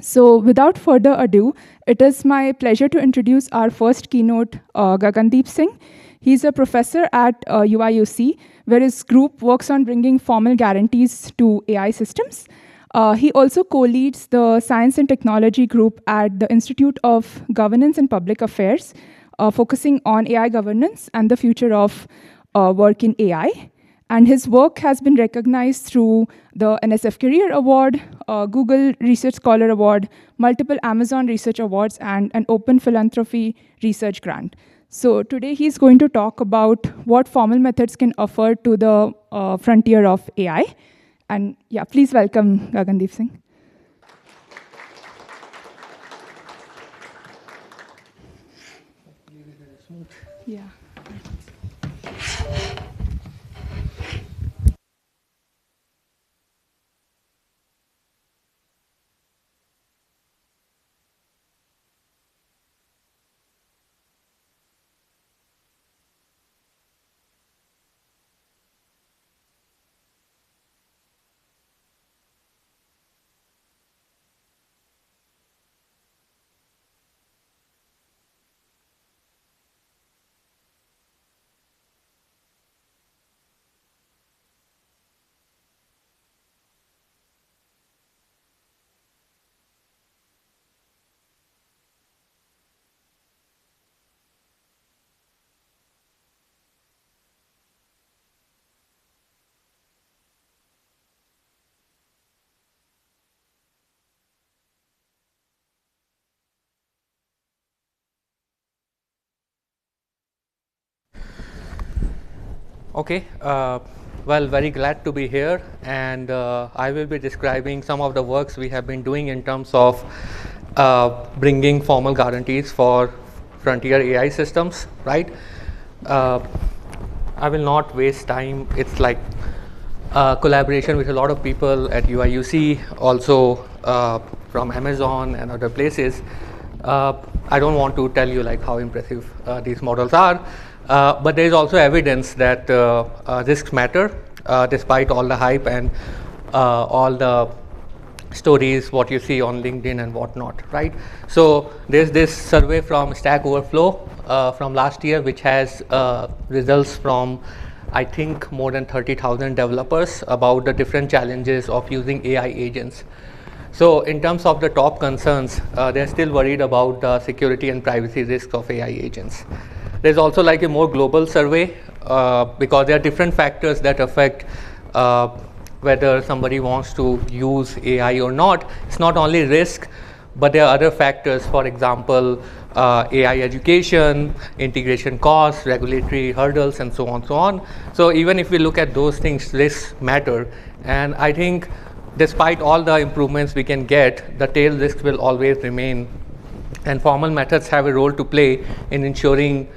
So without further ado, it is my pleasure to introduce our first keynote, Gagandeep Singh. He's a professor at UIUC, where his group works on bringing formal guarantees to AI systems. He also co-leads the Science and Technology group at the Institute of Governance and Public Affairs, focusing on AI governance and the future of work in AI. And his work has been recognized through the NSF Career Award, Google Research Scholar Award, multiple Amazon Research Awards, and an Open Philanthropy Research Grant. So today he's going to talk about what formal methods can offer to the frontier of AI. And yeah, please welcome Gagandeep Singh. Yeah. Okay, well, very glad to be here, and I will be describing some of the works we have been doing in terms of bringing formal guarantees for frontier AI systems, right? I will not waste time. It's like collaboration with a lot of people at UIUC, also from Amazon and other places. I don't want to tell you like how impressive these models are. But there is also evidence that risks matter, despite all the hype and all the stories, what you see on LinkedIn and whatnot, right? So there's this survey from Stack Overflow from last year, which has results from, I think, more than 30,000 developers about the different challenges of using AI agents. So in terms of the top concerns, they're still worried about the security and privacy risks of AI agents. There's also like a more global survey because there are different factors that affect whether somebody wants to use AI or not. It's not only risk, but there are other factors, for example, AI education, integration costs, regulatory hurdles, and so on, so on. So even if we look at those things, risks matter. And I think despite all the improvements we can get, the tail risks will always remain. And formal methods have a role to play in ensuring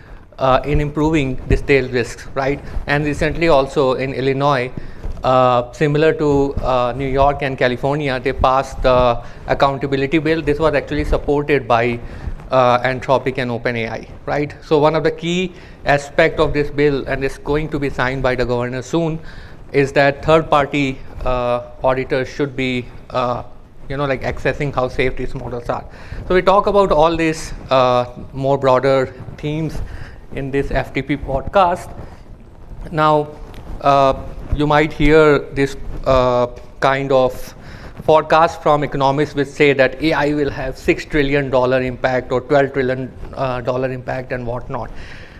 in improving these tail risks, right? And recently also in Illinois, similar to New York and California, they passed the accountability bill. This was actually supported by Anthropic and OpenAI, right? So one of the key aspects of this bill, and it's going to be signed by the governor soon, is that third-party auditors should be like accessing how safe these models are. So we talk about all these more broader themes in this FTP podcast. Now, you might hear this kind of forecast from economists which say that AI will have $6 trillion impact or $12 trillion impact and whatnot.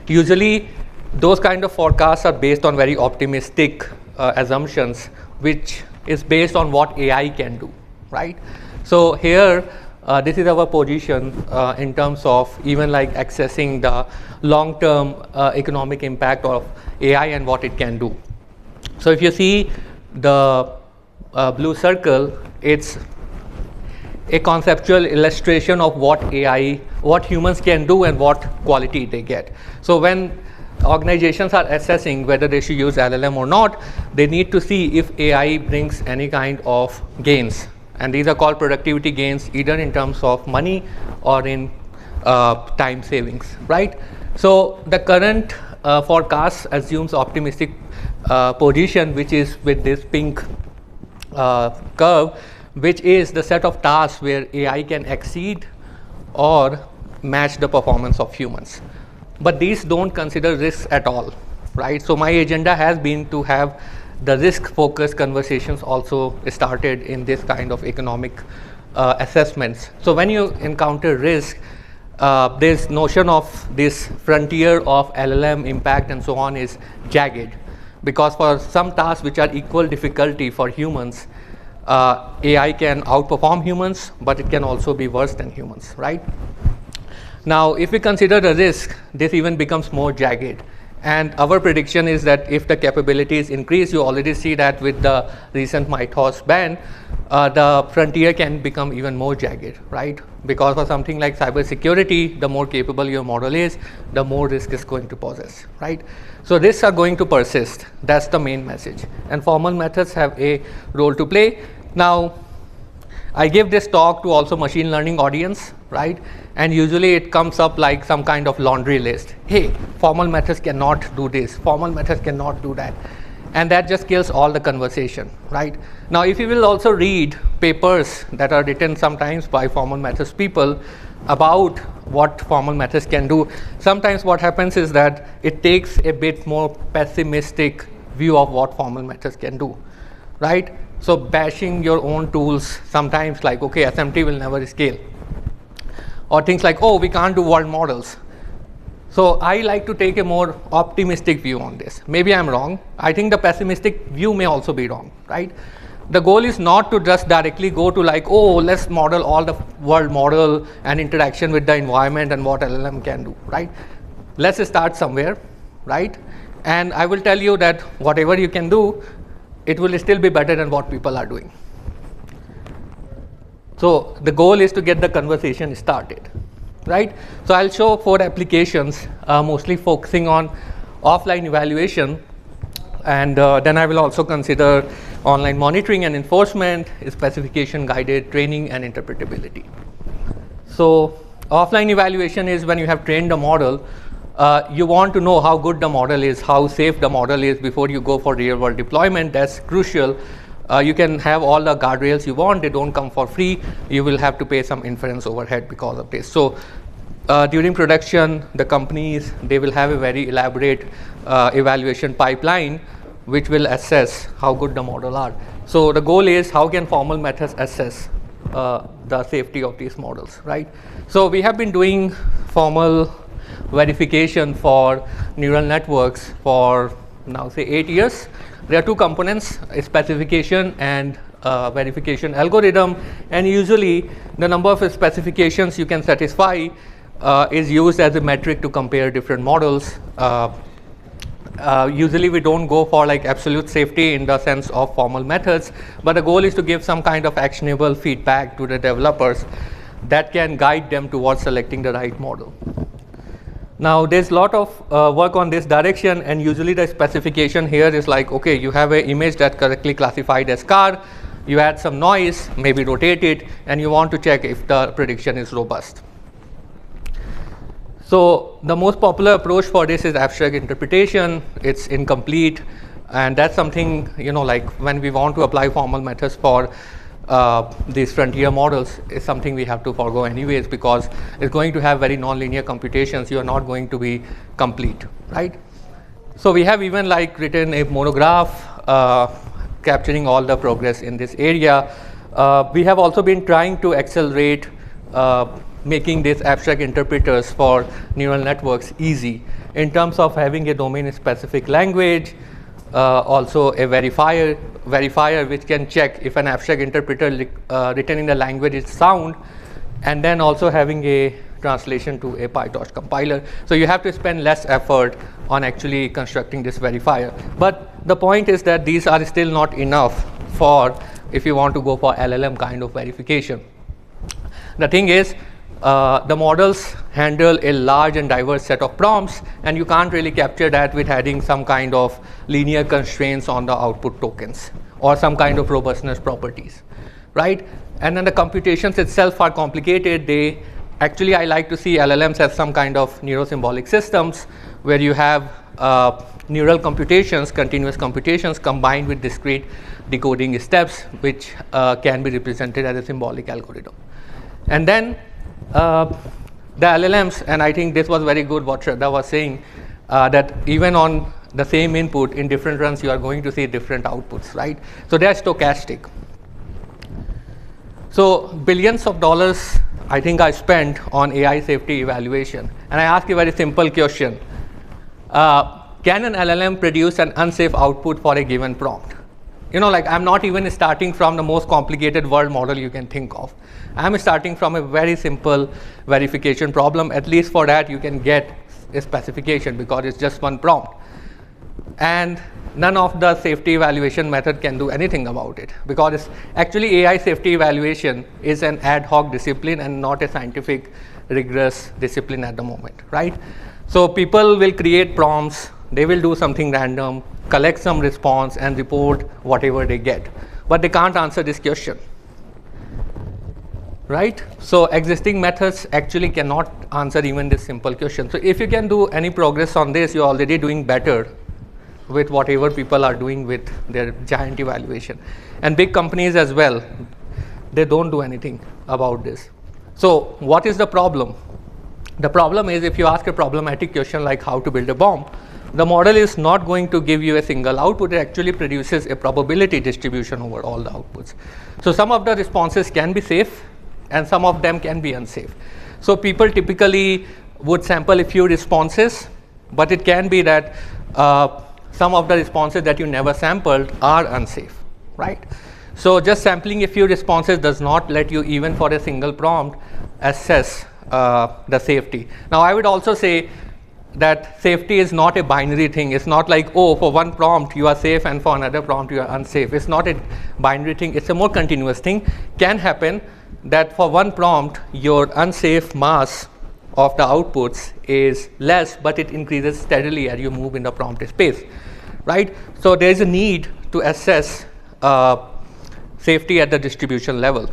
Usually, those kind of forecasts are based on very optimistic assumptions, which is based on what AI can do, right? So here, this is our position in terms of even like accessing the long-term economic impact of AI and what it can do. So if you see the blue circle, it's a conceptual illustration of what humans can do and what quality they get. So when organizations are assessing whether they should use LLM or not, they need to see if AI brings any kind of gains. And these are called productivity gains, either in terms of money or in time savings, right? So the current forecast assumes optimistic position, which is with this pink curve, which is the set of tasks where AI can exceed or match the performance of humans. But these don't consider risks at all, right? So my agenda has been to have the risk-focused conversations also started in this kind of economic assessments. So when you encounter risk, this notion of this frontier of LLM impact and so on is jagged, because for some tasks which are equal difficulty for humans, AI can outperform humans, but it can also be worse than humans, right? Now, if we consider the risk, this even becomes more jagged. And our prediction is that if the capabilities increase, you already see that with the recent Mythos ban, the frontier can become even more jagged, right? Because for something like cybersecurity, the more capable your model is, the more risk is going to possess, right? So risks are going to persist. That's the main message. And formal methods have a role to play. Now, I give this talk to also machine learning audience, right? And usually it comes up like some kind of laundry list. Hey, formal methods cannot do this. Formal methods cannot do that. And that just kills all the conversation, right? Now, if you will also read papers that are written sometimes by formal methods people about what formal methods can do, sometimes what happens is that it takes a bit more pessimistic view of what formal methods can do, right? So bashing your own tools sometimes, like, okay, SMT will never scale. Or things like, oh, we can't do world models. So I like to take a more optimistic view on this. Maybe I'm wrong. I think the pessimistic view may also be wrong, right? The goal is not to just directly go to like, oh, let's model all the world model and interaction with the environment and what LLM can do, right? Let's start somewhere, right? And I will tell you that whatever you can do, it will still be better than what people are doing. So the goal is to get the conversation started, right? So I'll show 4 applications, mostly focusing on offline evaluation, and then I will also consider online monitoring and enforcement, specification guided training, and interpretability. So offline evaluation is when you have trained a model, you want to know how good the model is, how safe the model is before you go for real world deployment. That's crucial. You can have all the guardrails you want, they don't come for free. You will have to pay some inference overhead because of this. So during production, the companies, they will have a very elaborate evaluation pipeline which will assess how good the model are. So the goal is how can formal methods assess the safety of these models, right? So we have been doing formal verification for neural networks for now say 8 years. There are 2 components, a specification and verification algorithm, and usually the number of specifications you can satisfy is used as a metric to compare different models. Usually we don't go for like absolute safety in the sense of formal methods, but the goal is to give some kind of actionable feedback to the developers that can guide them towards selecting the right model. Now there's a lot of work on this direction, and usually the specification here is like, okay, you have an image that's correctly classified as car, you add some noise, maybe rotate it, and you want to check if the prediction is robust. So the most popular approach for this is abstract interpretation. It's incomplete, and that's something, you know, like when we want to apply formal methods for these frontier models is something we have to forego anyways, because it's going to have very nonlinear computations. You are not going to be complete, right? So we have even like written a monograph capturing all the progress in this area. We have also been trying to accelerate making these abstract interpreters for neural networks easy in terms of having a domain specific language, also a verifier which can check if an abstract interpreter written in the language is sound, and then also having a translation to a PyTorch compiler. So you have to spend less effort on actually constructing this verifier. But the point is that these are still not enough for if you want to go for LLM kind of verification. The thing is, the models handle a large and diverse set of prompts, and you can't really capture that with adding some kind of linear constraints on the output tokens or some kind of robustness properties, right? And then the computations itself are complicated. They actually, I like to see LLMs as some kind of neurosymbolic systems where you have neural computations, continuous computations combined with discrete decoding steps, which can be represented as a symbolic algorithm. And then the LLMs, and I think this was very good what Shraddha was saying, that even on the same input in different runs, you are going to see different outputs, right? So they are stochastic. So billions of dollars, I think I spent on AI safety evaluation. And I ask you a very simple question. Can an LLM produce an unsafe output for a given prompt? You know, like I'm not even starting from the most complicated world model you can think of. I'm starting from a very simple verification problem. At least for that, you can get a specification because it's just one prompt. And none of the safety evaluation method can do anything about it, because it's actually AI safety evaluation is an ad hoc discipline and not a scientific rigorous discipline at the moment, right? So people will create prompts, they will do something random, collect some response and report whatever they get, but they can't answer this question, right? So existing methods actually cannot answer even this simple question. So if you can do any progress on this, you're already doing better with whatever people are doing with their giant evaluation. And big companies as well, they don't do anything about this. So what is the problem? The problem is, if you ask a problematic question like how to build a bomb, the model is not going to give you a single output. It actually produces a probability distribution over all the outputs. So some of the responses can be safe and some of them can be unsafe. So people typically would sample a few responses, but it can be that some of the responses that you never sampled are unsafe, right? So just sampling a few responses does not let you, even for a single prompt, assess the safety. Now I would also say that safety is not a binary thing. It's not like, oh, for one prompt you are safe and for another prompt you are unsafe. It's not a binary thing. It's a more continuous thing. Can happen that for one prompt your unsafe mass of the outputs is less, but it increases steadily as you move in the prompt space, right? So there is a need to assess safety at the distribution level.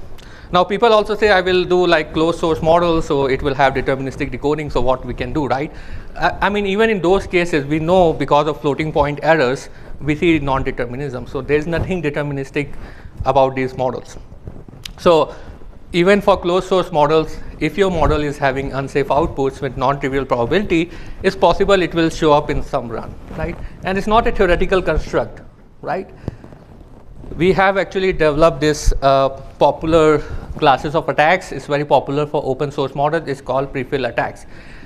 Now people also say, I will do like closed source models, so it will have deterministic decoding, so what we can do, right? I mean, even in those cases, we know because of floating point errors, we see non-determinism. So there's nothing deterministic about these models. So even for closed source models, if your model is having unsafe outputs with non-trivial probability, it's possible it will show up in some run, right? And it's not a theoretical construct, right? We have actually developed this popular classes of attacks. It's very popular for open source models. It's called prefill attacks.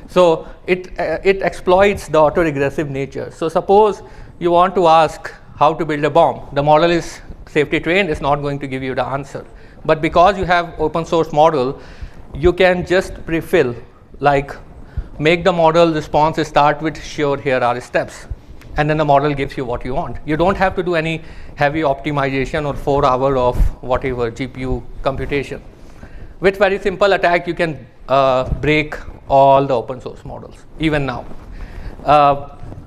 So it exploits the autoregressive nature. So suppose you want to ask how to build a bomb. The model is safety trained. It's not going to give you the answer. But because you have open source model, you can just prefill, like make the model response start with sure here are steps, and then the model gives you what you want. You don't have to do any heavy optimization or 4 hours of whatever GPU computation. With very simple attack, you can break all the open source models, even now,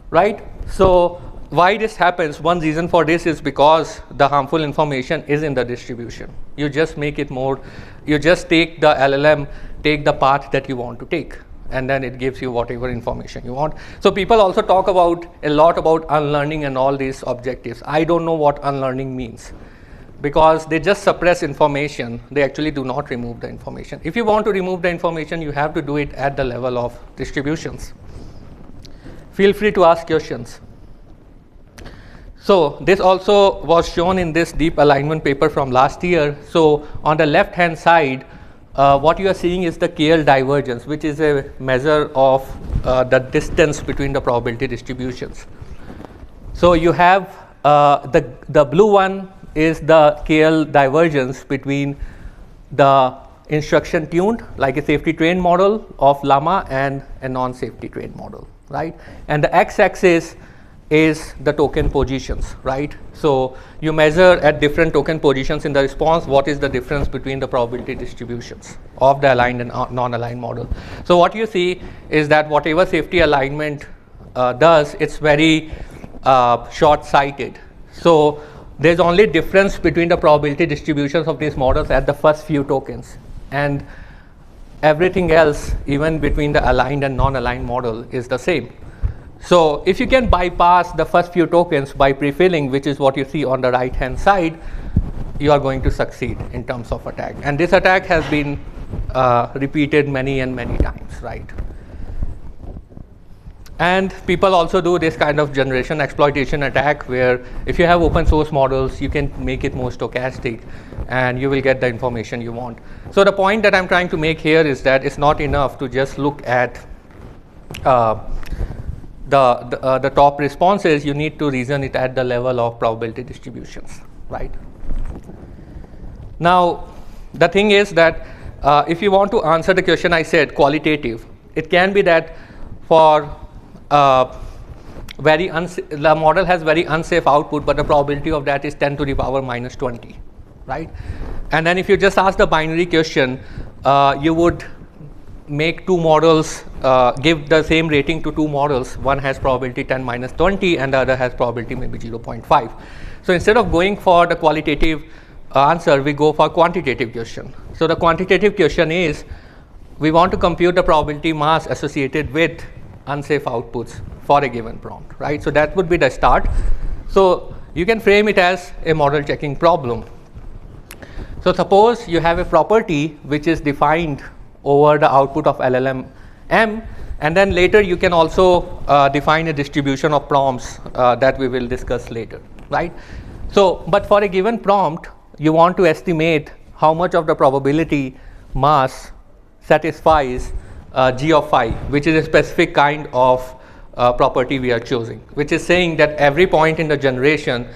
right? So why this happens, one reason for this is because the harmful information is in the distribution. You just make it more, you just take the LLM, take the path that you want to take, and then it gives you whatever information you want. So people also talk about a lot about unlearning and all these objectives. I don't know what unlearning means, because they just suppress information. They actually do not remove the information. If you want to remove the information, you have to do it at the level of distributions. Feel free to ask questions. So this also was shown in this deep alignment paper from last year. So on the left hand side, what you are seeing is the KL divergence, which is a measure of the distance between the probability distributions. So you have the blue one is the KL divergence between the instruction tuned, like a safety trained model of Llama, and a non-safety trained model, right? And the x-axis is the token positions, right? So you measure at different token positions in the response what is the difference between the probability distributions of the aligned and non-aligned model. So what you see is that whatever safety alignment does, it's very short-sighted. So there's only difference between the probability distributions of these models at the first few tokens, and everything else, even between the aligned and non-aligned model, is the same. So if you can bypass the first few tokens by pre-filling, which is what you see on the right-hand side, you are going to succeed in terms of attack. And this attack has been repeated many and many times, right? And people also do this kind of generation exploitation attack, where if you have open source models, you can make it more stochastic and you will get the information you want. So the point that I'm trying to make here is that it's not enough to just look at the top responses. You need to reason it at the level of probability distributions, right? Now, the thing is that if you want to answer the question I said, qualitative, it can be that for the model has very unsafe output, but the probability of that is 10 to the power minus 20, right? And then if you just ask the binary question, you would make two models, give the same rating to two models. One has probability 10 minus 20 and the other has probability maybe 0.5. So instead of going for the qualitative answer, we go for quantitative question. So the quantitative question is, we want to compute the probability mass associated with unsafe outputs for a given prompt, right? So that would be the start. So you can frame it as a model checking problem. So suppose you have a property which is defined over the output of LLM M, and then later you can also define a distribution of prompts that we will discuss later, right? So, but for a given prompt, you want to estimate how much of the probability mass satisfies G of phi, which is a specific kind of property we are choosing, which is saying that every point in the generation,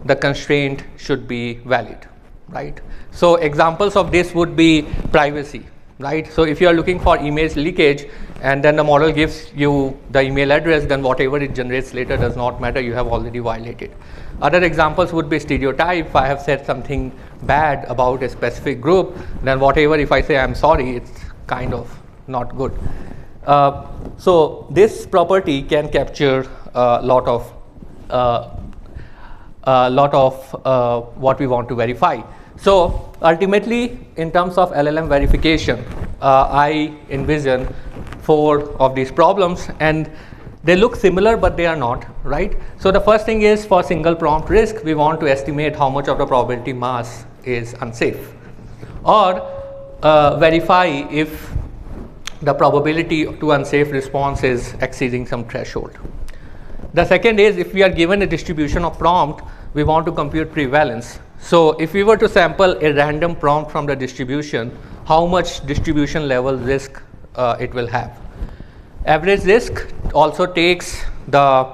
the constraint should be valid, right? So examples of this would be privacy, right? So if you are looking for image leakage and then the model gives you the email address, then whatever it generates later does not matter, you have already violated. Other examples would be stereotype. If I have said something bad about a specific group, then whatever, if I say I'm sorry, it's kind of not good. So this property can capture a lot of what we want to verify. So ultimately, in terms of LLM verification, I envision 4 of these problems, and they look similar, but they are not, right? So the first thing is, for single prompt risk, we want to estimate how much of the probability mass is unsafe, or verify if the probability to unsafe response is exceeding some threshold. The second is, if we are given a distribution of prompt, we want to compute prevalence. So if we were to sample a random prompt from the distribution, how much distribution level risk it will have. Average risk also takes the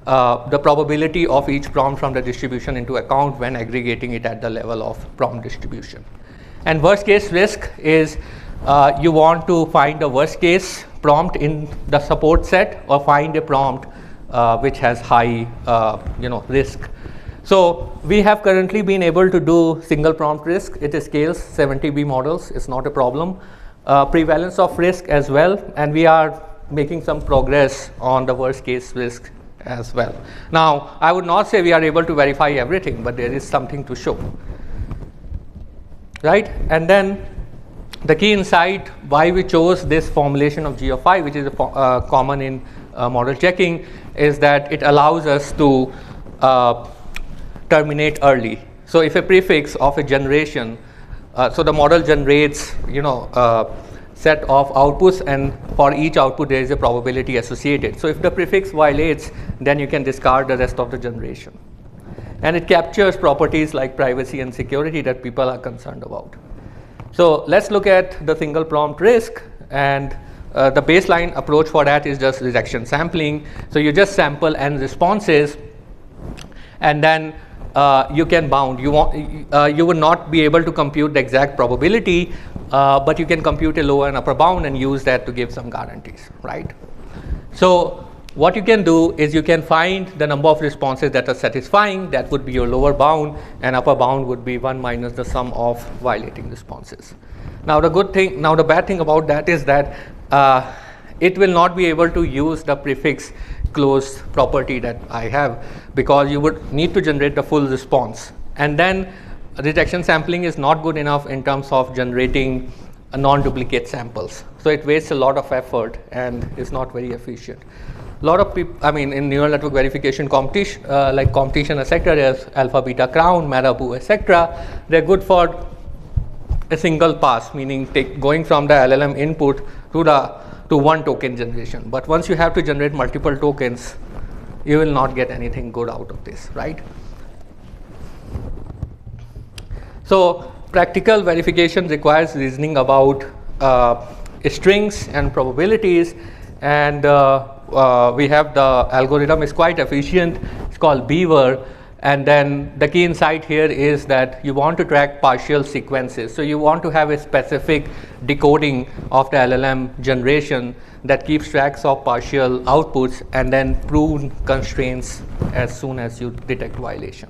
probability of each prompt from the distribution into account when aggregating it at the level of prompt distribution. And worst case risk is you want to find the worst case prompt in the support set, or find a prompt which has high risk. So we have currently been able to do single prompt risk. It scales 70B models. It's not a problem. Prevalence of risk as well, and we are making some progress on the worst case risk as well. Now, I would not say we are able to verify everything, but there is something to show, right? And then the key insight why we chose this formulation of G of phi, which is common in model checking, is that it allows us to terminate early. So if a prefix of a generation, so the model generates set of outputs, and for each output there is a probability associated. So if the prefix violates, then you can discard the rest of the generation. And it captures properties like privacy and security that people are concerned about. So let's look at the single prompt risk, and the baseline approach for that is just rejection sampling. So you just sample n responses, and then you can bound. You would not be able to compute the exact probability, but you can compute a lower and upper bound and use that to give some guarantees, right? So what you can do is you can find the number of responses that are satisfying. That would be your lower bound, and upper bound would be 1 minus the sum of violating responses. Now the bad thing about that is that it will not be able to use the prefix closed property that I have, because you would need to generate the full response, and then rejection sampling is not good enough in terms of generating non-duplicate samples. So it wastes a lot of effort and is not very efficient. lot of people, I mean, in neural network verification competition, like competition, etc., there's alpha, beta, crown, marabou, etc. They're good for a single pass, meaning going from the LLM input to one token generation. But once you have to generate multiple tokens, you will not get anything good out of this, right? So practical verification requires reasoning about strings and probabilities, and we have the algorithm is quite efficient. It's called Beaver. And then the key insight here is that you want to track partial sequences. So you want to have a specific decoding of the LLM generation that keeps tracks of partial outputs and then prune constraints as soon as you detect violation.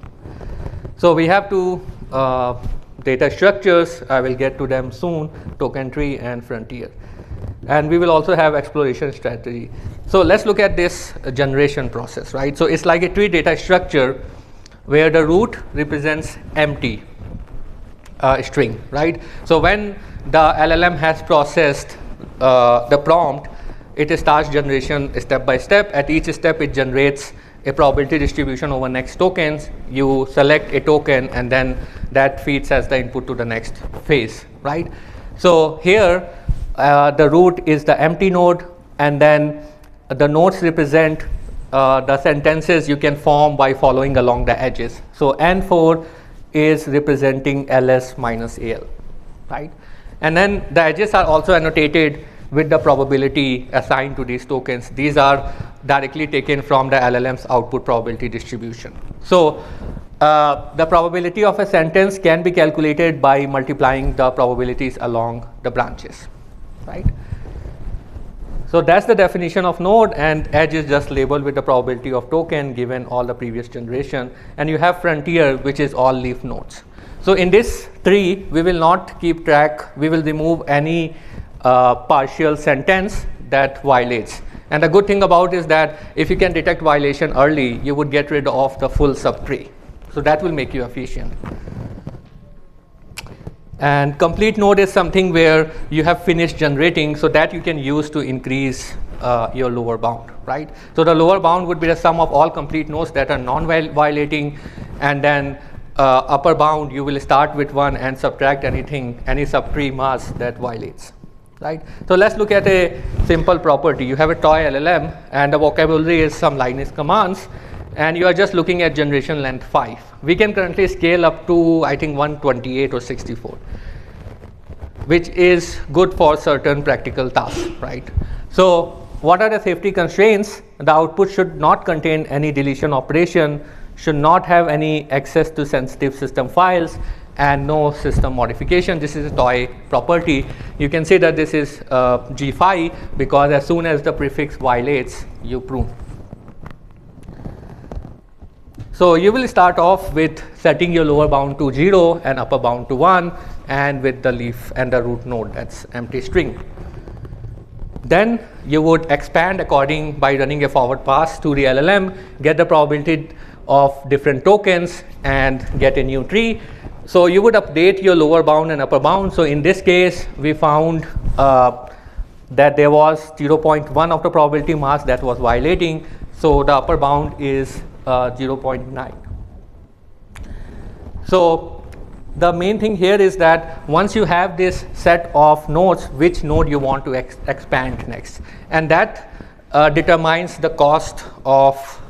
So we have two data structures. I will get to them soon: token tree and frontier. And we will also have exploration strategy. So let's look at this generation process, right? So it's like a tree data structure where the root represents empty string, right? So when the LLM has processed the prompt, it starts generation step by step. At each step, it generates a probability distribution over next tokens. You select a token, and then that feeds as the input to the next phase, right? So here, the root is the empty node, and then the nodes represent the sentences you can form by following along the edges. So N4 is representing LS minus AL, right? And then the edges are also annotated with the probability assigned to these tokens. These are directly taken from the LLM's output probability distribution. So the probability of a sentence can be calculated by multiplying the probabilities along the branches, right? So that's the definition of node, and edge is just labeled with the probability of token given all the previous generation. And you have frontier, which is all leaf nodes. So in this tree, we will not keep track. We will remove any partial sentence that violates. And the good thing about is that if you can detect violation early, you would get rid of the full subtree. So that will make you efficient. And complete node is something where you have finished generating, so that you can use to increase your lower bound, right? So the lower bound would be the sum of all complete nodes that are non-violating, and then upper bound you will start with one and subtract any subtree mass that violates, right? So let's look at a simple property. You have a toy LLM, and the vocabulary is some Linus commands, and you are just looking at generation length 5. We can currently scale up to, I think, 128 or 64, which is good for certain practical tasks, right? So what are the safety constraints? The output should not contain any deletion operation, should not have any access to sensitive system files, and no system modification. This is a toy property. You can say that this is G5 because as soon as the prefix violates, you prune. So you will start off with setting your lower bound to 0 and upper bound to 1, and with the leaf and the root node, that's empty string. Then you would expand by running a forward pass to the LLM, get the probability of different tokens, and get a new tree. So you would update your lower bound and upper bound. So in this case, we found that there was 0.1 of the probability mass that was violating. So the upper bound is 0.9. So the main thing here is that once you have this set of nodes, which node you want to expand next, and that determines the cost of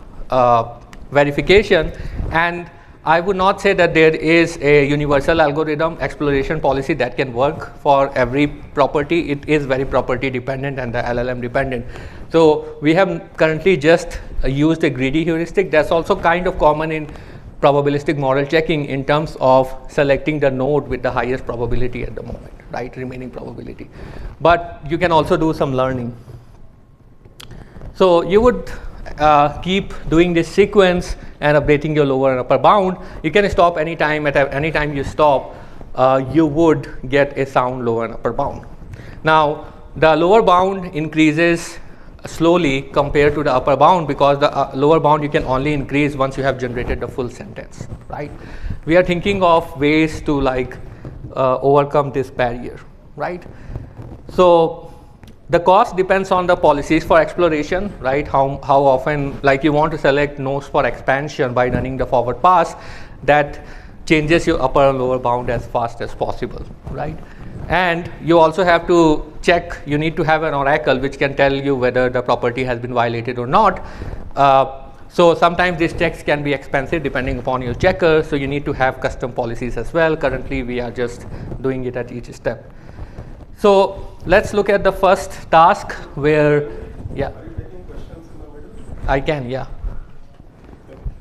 verification. And I would not say that there is a universal algorithm exploration policy that can work for every property. It is very property dependent and the LLM dependent. So we have currently just used a greedy heuristic. That's also kind of common in probabilistic model checking in terms of selecting the node with the highest probability at the moment, right? Remaining probability. But you can also do some learning. So you would keep doing this sequence and updating your lower and upper bound. You can stop anytime. At any time you stop, you would get a sound lower and upper bound. Now the lower bound increases slowly compared to the upper bound because the lower bound you can only increase once you have generated the full sentence, right? We are thinking of ways to like overcome this barrier, right? So The cost depends on the policies for exploration, right? How often, like you want to select nodes for expansion by running the forward pass, that changes your upper and lower bound as fast as possible, right? And you also have to check, you need to have an oracle which can tell you whether the property has been violated or not. So sometimes these checks can be expensive depending upon your checker, so you need to have custom policies as well. Currently, we are just doing it at each step. So let's look at the first task where, yeah. Are you taking questions in the middle? I can, yeah.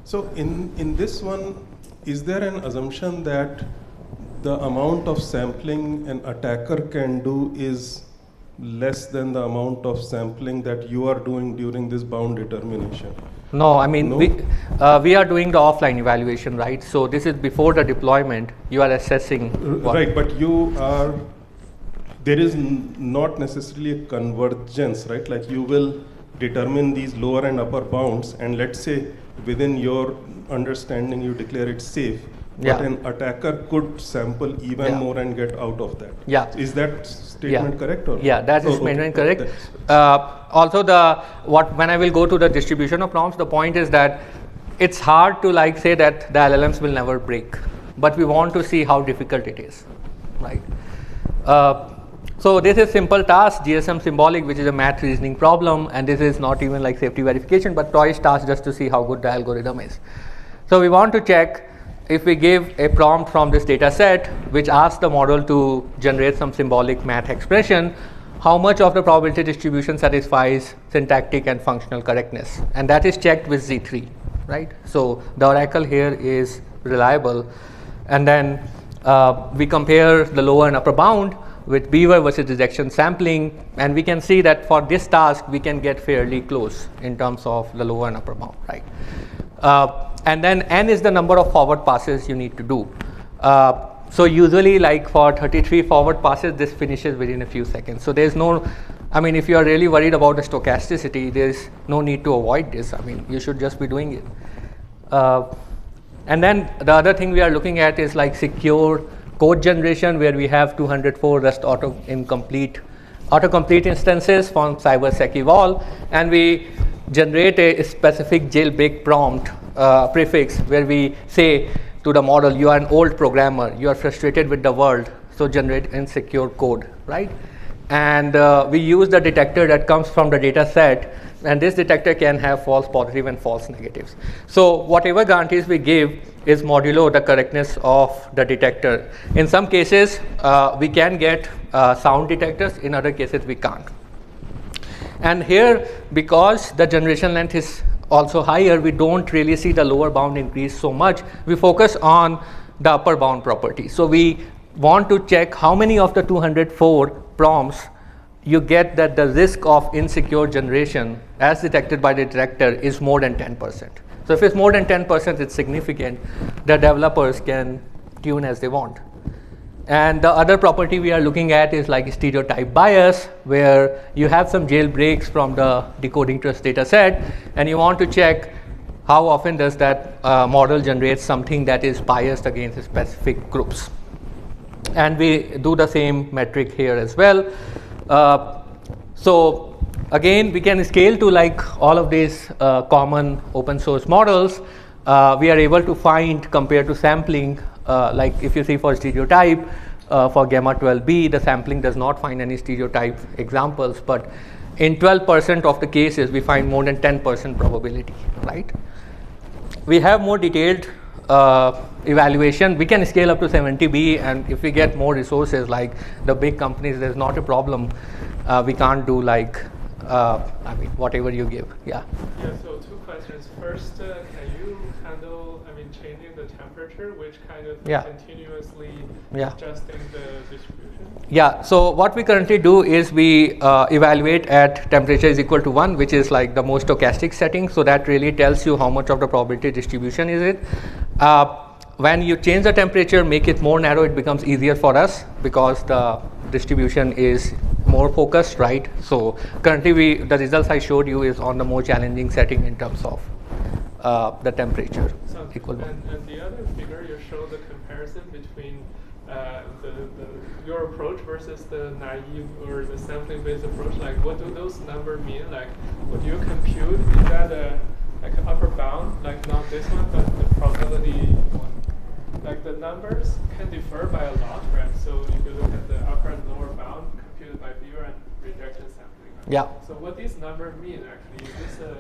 So in this one, is there an assumption that the amount of sampling an attacker can do is less than the amount of sampling that you are doing during this bound determination? No, I mean, No? we are doing the offline evaluation, right? So this is before the deployment, you are assessing. Right, but there is not necessarily a convergence, right? Like you will determine these lower and upper bounds, and let's say within your understanding you declare it safe, but an attacker could sample even more and get out of that. Yeah. Is that statement correct? Or? Yeah, that is statement correct. Also, when I will go to the distribution of prompts, the point is that it's hard to like say that the LLMs will never break, but we want to see how difficult it is, right? So this is simple task, GSM symbolic, which is a math reasoning problem, and this is not even like safety verification, but twice task just to see how good the algorithm is. So we want to check if we give a prompt from this data set, which asks the model to generate some symbolic math expression, how much of the probability distribution satisfies syntactic and functional correctness, and that is checked with Z3, right? So the oracle here is reliable, and then we compare the lower and upper bound with beaver versus rejection sampling, and we can see that for this task we can get fairly close in terms of the lower and upper bound, right? And then n is the number of forward passes you need to do. So usually like for 33 forward passes, this finishes within a few seconds. So there's no, I mean, if you are really worried about the stochasticity, there's no need to avoid this. I mean, you should just be doing it. And then the other thing we are looking at is like secure code generation, where we have 204 REST autocomplete instances from cybersec eval, and we generate a specific jailbreak prompt prefix where we say to the model, you are an old programmer, you are frustrated with the world, so generate insecure code, right? And we use the detector that comes from the data set, and this detector can have false positive and false negatives. So whatever guarantees we give is modulo the correctness of the detector. In some cases, we can get sound detectors, in other cases we can't. And here, because the generation length is also higher, we don't really see the lower bound increase so much. We focus on the upper bound property. So we want to check how many of the 204 prompts you get that the risk of insecure generation as detected by the detector is more than 10%. So if it's more than 10%, it's significant. The developers can tune as they want. And the other property we are looking at is like stereotype bias, where you have some jailbreaks from the decoding trust data set, and you want to check how often does that model generate something that is biased against specific groups. And we do the same metric here as well. So again, we can scale to like all of these common open source models. We are able to find, compared to sampling, like if you see for stereotype, for gamma 12b, the sampling does not find any stereotype examples, but in 12% of the cases, we find more than 10% probability, right? We have more detailed evaluation. We can scale up to 70b, and if we get more resources, like the big companies, there's not a problem. We can't do like, I mean, whatever you give, yeah. Yeah, so two questions. First, can you handle, changing the temperature, which kind of continuously adjusting the distribution? Yeah, so what we currently do is we evaluate at temperature is equal to 1, which is like the most stochastic setting. So that really tells you how much of the probability distribution is it. When you change the temperature, make it more narrow, it becomes easier for us because the distribution is more focused, right? So currently the results I showed you is on the more challenging setting in terms of the temperature. Equal. And the other figure, you show the comparison between the your approach versus the naive or the sampling-based approach, like what do those numbers mean? Like, what do you compute? Is that like an upper bound, like not this one, but the probability one? Like the numbers can differ by a lot, right? So if you look at the upper and lower bound computed by viewer and rejection sampling. Right? Yeah. So what these numbers mean actually? Is this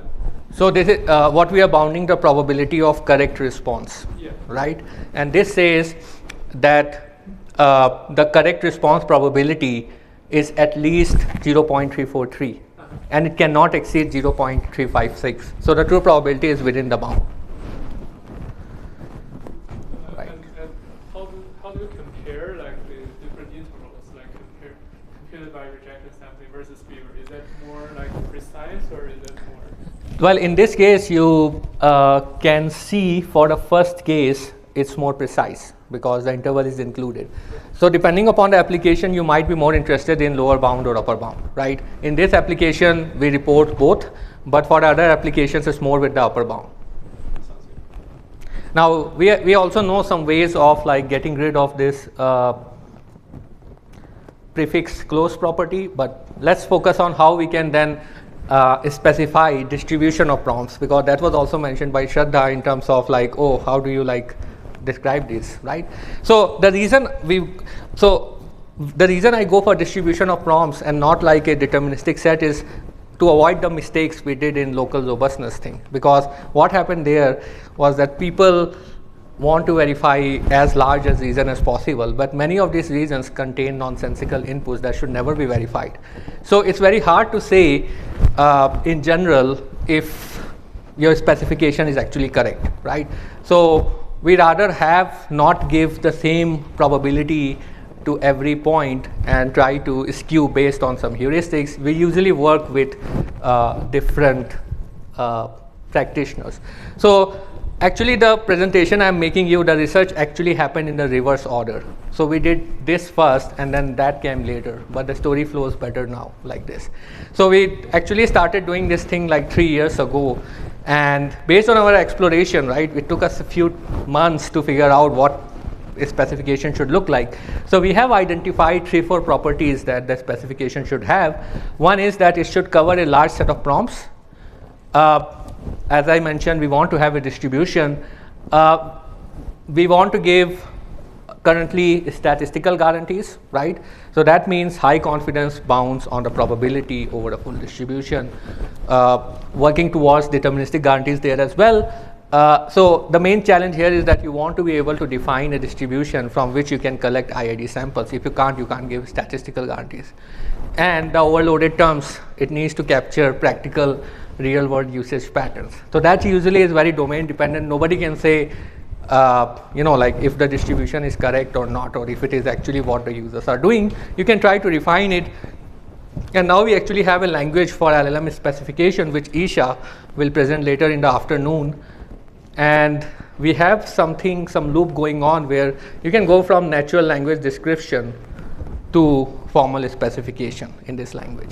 so this is what we are bounding the probability of correct response, right? And this says that the correct response probability is at least 0.343, and it cannot exceed 0.356. So the true probability is within the bound. Right. And how do you compare like the different intervals, like computed by rejection sampling versus viewer? Is that more like precise or is it more? Well, in this case, you can see for the first case, it's more precise because the interval is included. So depending upon the application, you might be more interested in lower bound or upper bound, right? In this application, we report both, but for other applications, it's more with the upper bound. Now, we also know some ways of like getting rid of this prefix close property, but let's focus on how we can then specify distribution of prompts, because that was also mentioned by Shraddha in terms of like, oh, how do you like describe this, right? So the reason I go for distribution of prompts and not like a deterministic set is to avoid the mistakes we did in local robustness thing, because what happened there was that people want to verify as large as region as possible, but many of these regions contain nonsensical inputs that should never be verified. So it's very hard to say in general if your specification is actually correct, right? So we rather have not give the same probability to every point and try to skew based on some heuristics. We usually work with different practitioners. So actually the presentation I'm making you, the research actually happened in the reverse order. So we did this first and then that came later, but the story flows better now like this. So we actually started doing this thing like 3 years ago, and based on our exploration, right, it took us a few months to figure out what a specification should look like. So we have identified 3-4 properties that the specification should have. One is that it should cover a large set of prompts. As I mentioned, we want to have a distribution. We want to give currently statistical guarantees, right? So that means high confidence bounds on the probability over a full distribution. Working towards deterministic guarantees there as well. So the main challenge here is that you want to be able to define a distribution from which you can collect IID samples. If you can't give statistical guarantees. And the overloaded terms, it needs to capture practical real world usage patterns. So that usually is very domain dependent. Nobody can say, like if the distribution is correct or not, or if it is actually what the users are doing. You can try to refine it. And now we actually have a language for LLM specification, which Isha will present later in the afternoon. And we have some loop going on where you can go from natural language description to formal specification in this language.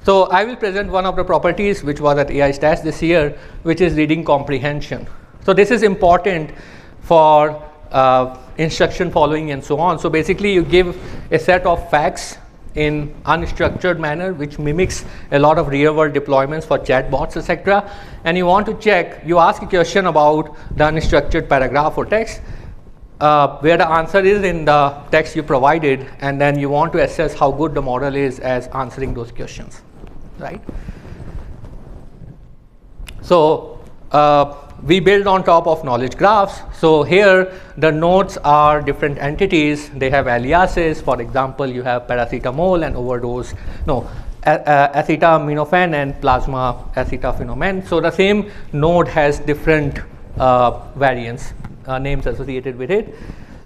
So I will present one of the properties which was at AI Stats this year, which is reading comprehension. So this is important for instruction following and so on. So basically you give a set of facts in unstructured manner, which mimics a lot of real world deployments for chatbots, etc. And you want to check, you ask a question about the unstructured paragraph or text, where the answer is in the text you provided, and then you want to assess how good the model is as answering those questions, right? So we build on top of knowledge graphs. So here the nodes are different entities. They have aliases. For example, you have paracetamol and acetaminophen and plasma acetaminophen. So the same node has different variants, names associated with it.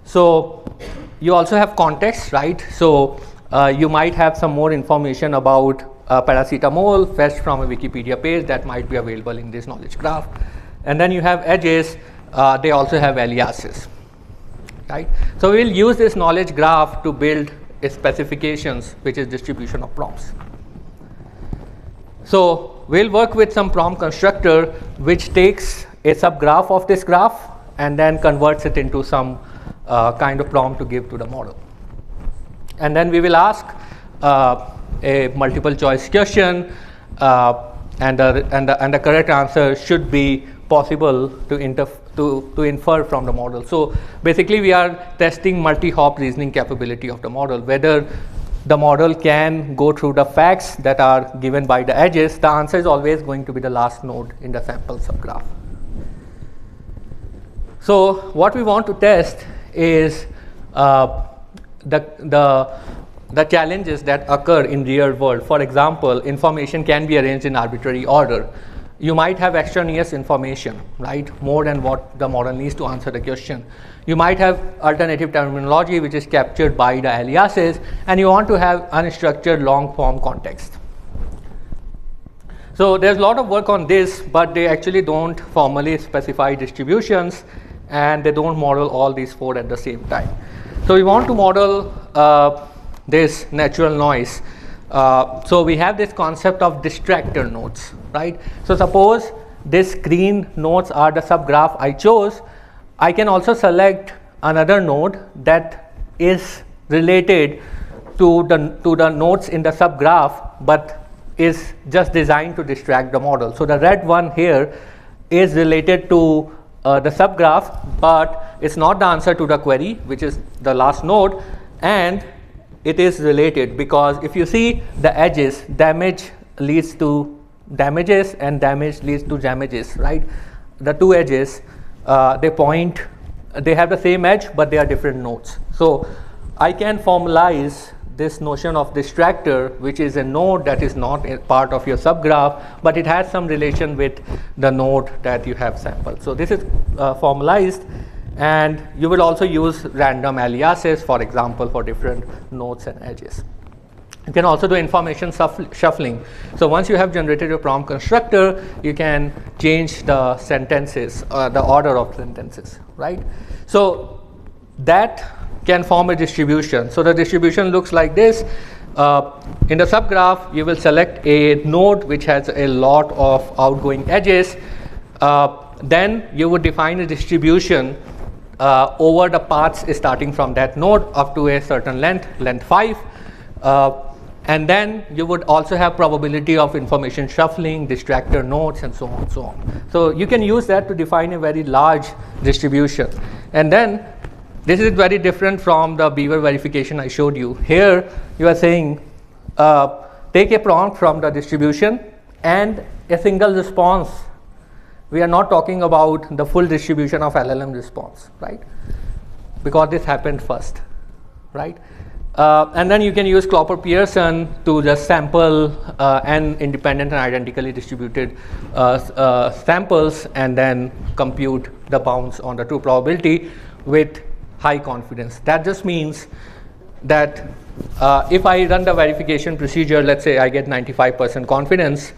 So you also have context, right? So you might have some more information about paracetamol fetched from a Wikipedia page that might be available in this knowledge graph. And then you have edges, they also have aliases, right? So we'll use this knowledge graph to build specifications, which is distribution of prompts. So we'll work with some prompt constructor, which takes a subgraph of this graph and then converts it into some kind of prompt to give to the model. And then we will ask a multiple choice question, and the correct answer should be possible to infer from the model. So basically we are testing multi-hop reasoning capability of the model, whether the model can go through the facts that are given by the edges. The answer is always going to be the last node in the sample subgraph. So what we want to test is the challenges that occur in real world. For example, information can be arranged in arbitrary order. You might have extraneous information, right? More than what the model needs to answer the question. You might have alternative terminology which is captured by the aliases, and you want to have unstructured long form context. So there's a lot of work on this, but they actually don't formally specify distributions, and they don't model all these four at the same time. So we want to model this natural noise. So we have this concept of distractor nodes, right? So suppose these green nodes are the subgraph I chose. I can also select another node that is related to the nodes in the subgraph, but is just designed to distract the model. So the red one here is related to the subgraph, but it's not the answer to the query, which is the last node, and it is related because if you see the edges, damage leads to damages and damage leads to damages, right? The two edges, they have the same edge, but they are different nodes. So I can formalize this notion of distractor, which is a node that is not a part of your subgraph, but it has some relation with the node that you have sampled. So this is formalized, and you will also use random aliases, for example, for different nodes and edges. You can also do information shuffling. So once you have generated your prompt constructor, you can change the sentences, the order of sentences, right? So that can form a distribution. So the distribution looks like this. In the subgraph, you will select a node which has a lot of outgoing edges. Then you would define a distribution over the paths starting from that node up to a certain length 5. And then you would also have probability of information shuffling, distractor nodes, and so on and so on. So you can use that to define a very large distribution. And then this is very different from the Beaver verification I showed you. Here you are saying take a prompt from the distribution and a single response. We are not talking about the full distribution of LLM response, right? Because this happened first, right? And then you can use Klopper-Pearson to just sample n independent and identically distributed samples and then compute the bounds on the true probability with high confidence. That just means that if I run the verification procedure, let's say I get 95% confidence,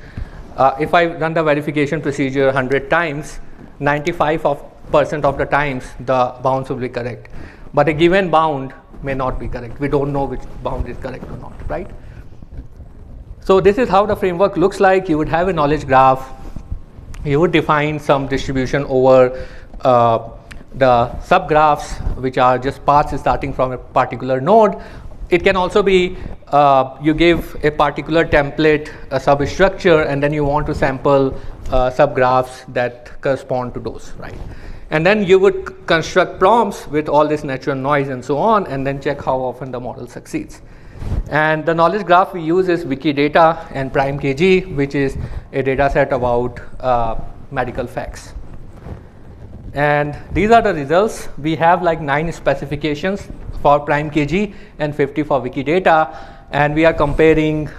if I run the verification procedure 100 times, 95% of the times the bounds will be correct. But a given bound may not be correct. We don't know which bound is correct or not, right? So this is how the framework looks like. You would have a knowledge graph. You would define some distribution over the subgraphs, which are just paths starting from a particular node. It can also be you give a particular template, a substructure, and then you want to sample subgraphs that correspond to those, right? And then you would construct prompts with all this natural noise and so on, and then check how often the model succeeds. And the knowledge graph we use is Wikidata and PAgE', which is a data set about medical facts. And these are the results. We have like 9 specifications for PAgE and 50 for Wikidata, and we are comparing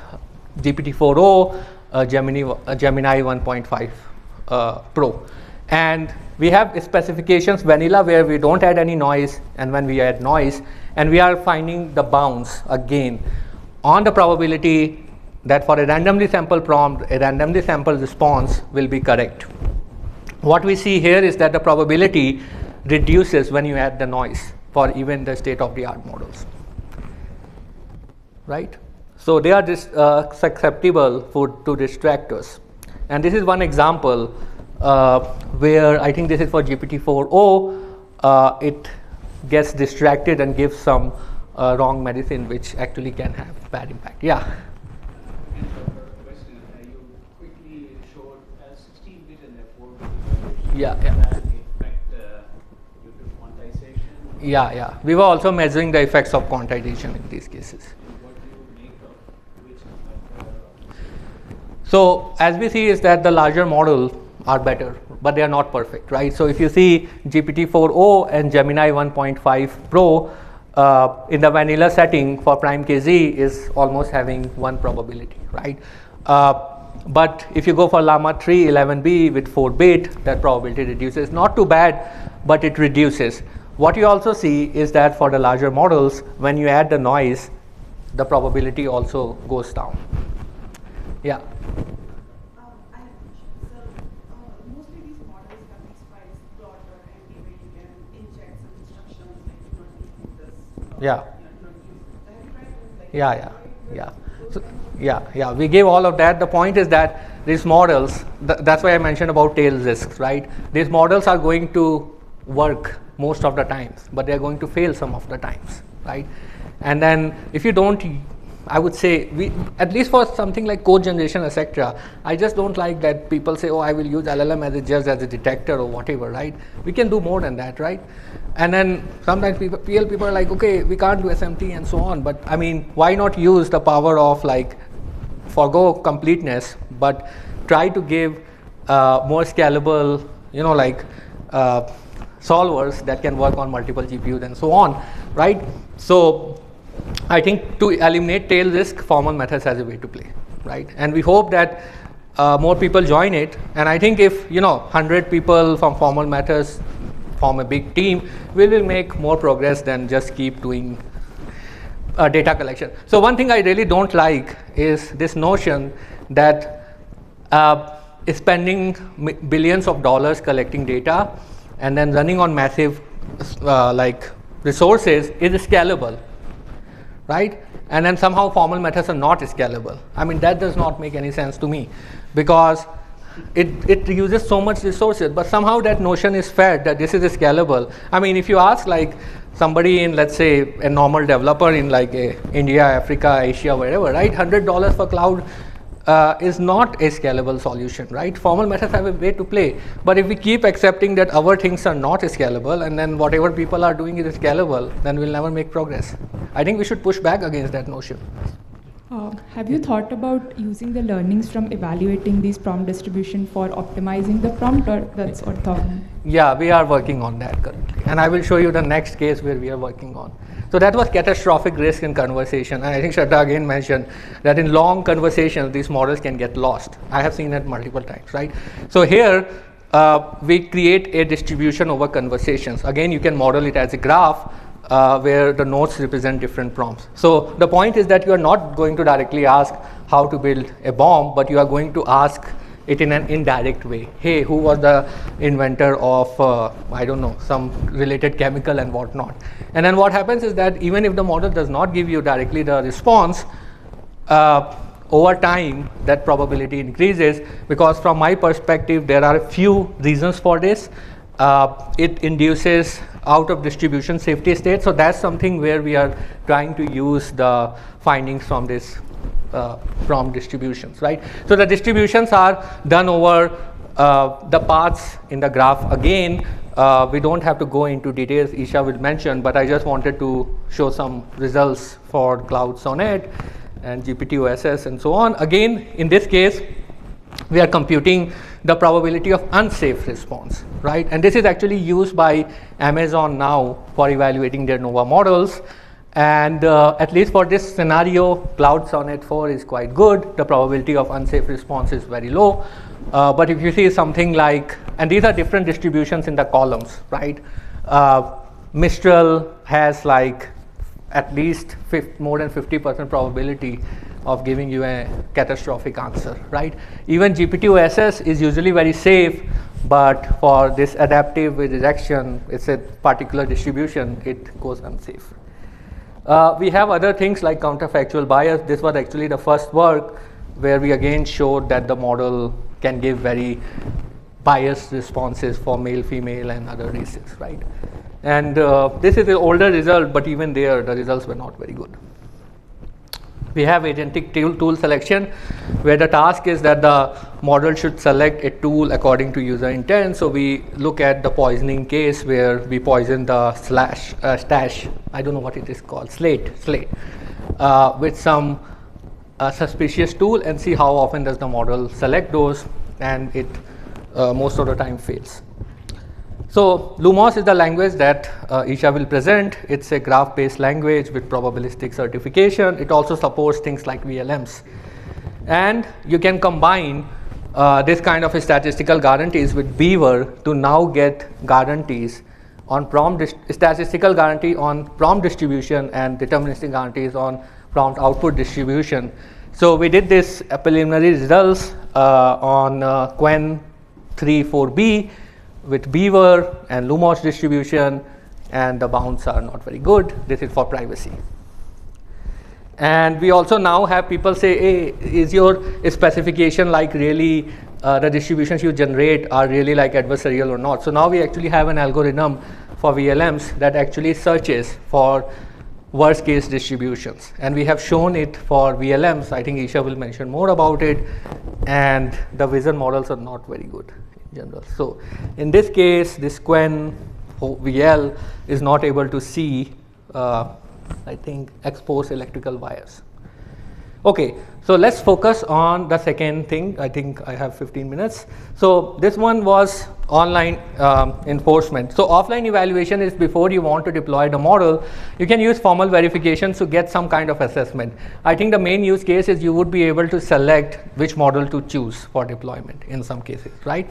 GPT-4o, Gemini 1.5 Pro. And we have specifications vanilla where we don't add any noise, and when we add noise, and we are finding the bounds again on the probability that for a randomly sampled prompt, a randomly sampled response will be correct. What we see here is that the probability reduces when you add the noise for even the state-of-the-art models, right? So they are susceptible to distractors. And this is one example where I think this is for GPT-4o, it gets distracted and gives some wrong medicine, which actually can have bad impact. Yeah. Question. You quickly showed 16 bit and 4 bit. Yeah. That effect due to quantization. Yeah. We were also measuring the effects of quantization in these cases. And what do you make of which So as we see is that the larger models are better, but they are not perfect, right? So if you see GPT-4o and Gemini 1.5 Pro in the vanilla setting for prime KZ is almost having 1 probability, right? But if you go for Llama 3 11B with 4 bit, that probability reduces. Not too bad, but it reduces. What you also see is that for the larger models, when you add the noise, the probability also goes down. Yeah. I have a question. So, mostly these models have these files plot or empty where you can inject some instructions like do not use this. Yeah. Do not use this. So have you tried to like Yeah. So, yeah. We gave all of that. The point is that these models, that's why I mentioned about tail risks, right? These models are going to work most of the times, but they're going to fail some of the times, right? And then if you don't, I would say, at least for something like code generation, etc., I just don't like that people say, oh, I will use LLM just as a detector or whatever, right? We can do more than that, right? And then sometimes people are like, okay, we can't do SMT and so on, but I mean, why not use the power of like, forgo completeness, but try to give more scalable, solvers that can work on multiple GPUs and so on, right? So I think to eliminate tail risk, formal methods has a way to play, right? And we hope that more people join it. And I think if 100 people from formal methods form a big team, we will make more progress than just keep doing data collection. So one thing I really don't like is this notion that spending billions of dollars collecting data and then running on massive resources is scalable, right? And then somehow formal methods are not scalable. I mean, that does not make any sense to me, because it uses so much resources, but somehow that notion is fed that this is scalable. I mean, if you ask like somebody in, let's say, a normal developer in like India, Africa, Asia, wherever, right? $100 for cloud is not a scalable solution, right? Formal methods have a way to play, but if we keep accepting that our things are not scalable and then whatever people are doing is scalable, then we'll never make progress. I think we should push back against that notion. Have you thought about using the learnings from evaluating these prompt distribution for optimizing the prompt, or that's orthogonal? Yeah, we are working on that currently, and I will show you the next case where we are working on. So that was catastrophic risk in conversation, and I think Shraddha again mentioned that in long conversations these models can get lost. I have seen it multiple times, right? So here we create a distribution over conversations. Again, you can model it as a graph where the nodes represent different prompts. So the point is that you are not going to directly ask how to build a bomb, but you are going to ask it in an indirect way. Hey, who was the inventor of, I don't know, some related chemical and whatnot. And then what happens is that even if the model does not give you directly the response, over time that probability increases, because from my perspective there are a few reasons for this. It induces out of distribution safety state, so that's something where we are trying to use the findings from this prompt distributions, right? So the distributions are done over the paths in the graph. Again, we don't have to go into details, Isha will mention, but I just wanted to show some results for Cloud Sonnet and GPT-OSS and so on. Again, in this case, we are computing the probability of unsafe response, right? And this is actually used by Amazon now for evaluating their Nova models. And at least for this scenario, Cloud Sonnet 4 is quite good. The probability of unsafe response is very low. But if you see something like, and these are different distributions in the columns, right? Mistral has like at least more than 50% probability of giving you a catastrophic answer, right? Even GPT-OSS is usually very safe, but for this adaptive rejection, it's a particular distribution, it goes unsafe. We have other things like counterfactual bias. This was actually the first work where we again showed that the model can give very biased responses for male, female, and other races, right? And this is an older result, but even there, the results were not very good. We have agentic tool selection, where the task is that the model should select a tool according to user intent. So we look at the poisoning case where we poison the stash, I don't know what it is called, slate, with some suspicious tool and see how often does the model select those, and it most of the time fails. So Lumos is the language that Isha will present. It's a graph-based language with probabilistic certification. It also supports things like VLMs. And you can combine this kind of statistical guarantees with Beaver to now get guarantees on statistical guarantee on prompt distribution and deterministic guarantees on prompt output distribution. So we did this preliminary results on Quen 3.4b with Beaver and Lumos distribution, and the bounds are not very good. This is for privacy. And we also now have people say, hey, is your specification like really the distributions you generate are really like adversarial or not? So now we actually have an algorithm for VLMs that actually searches for worst case distributions. And we have shown it for VLMs. I think Isha will mention more about it. And the vision models are not very good in general. So in this case, this Quen VL is not able to see, I think, exposed electrical wires. Okay, so let's focus on the second thing. I think I have 15 minutes. So this one was online enforcement. So offline evaluation is before you want to deploy the model. You can use formal verification to get some kind of assessment. I think the main use case is you would be able to select which model to choose for deployment in some cases, right?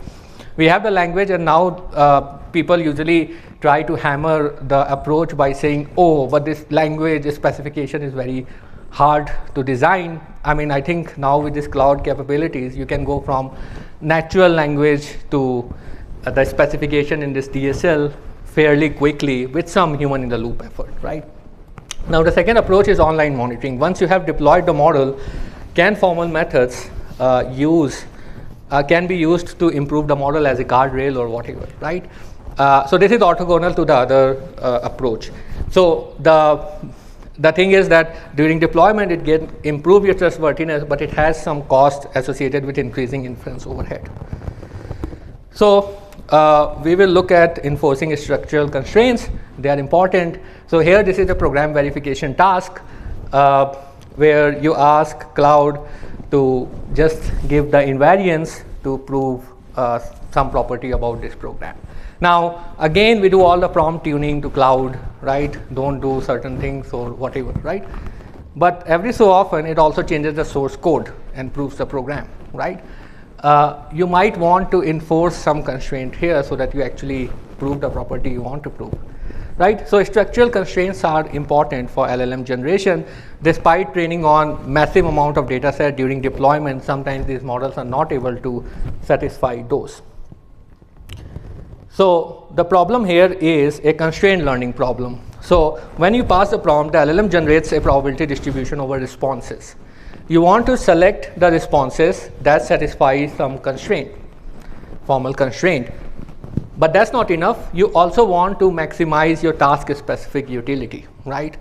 We have the language, and now people usually try to hammer the approach by saying, oh, but this language specification is very hard to design. I mean, I think now with this cloud capabilities, you can go from natural language to the specification in this DSL fairly quickly with some human in the loop effort, right? Now the second approach is online monitoring. Once you have deployed the model, can formal methods can be used to improve the model as a guardrail or whatever, right? So this is orthogonal to the other approach. So the thing is that during deployment, it can improve your trustworthiness, but it has some cost associated with increasing inference overhead. So we will look at enforcing structural constraints. They are important. So here, this is a program verification task where you ask cloud to just give the invariance to prove some property about this program. Now, again, we do all the prompt tuning to cloud, right? Don't do certain things or whatever, right? But every so often, it also changes the source code and proves the program, right? You might want to enforce some constraint here so that you actually prove the property you want to prove, right? So structural constraints are important for LLM generation. Despite training on massive amount of data set during deployment, sometimes these models are not able to satisfy those. So the problem here is a constrained learning problem. So when you pass the prompt, the LLM generates a probability distribution over responses. You want to select the responses that satisfy some constraint, formal constraint. But that's not enough. You also want to maximize your task-specific utility, right?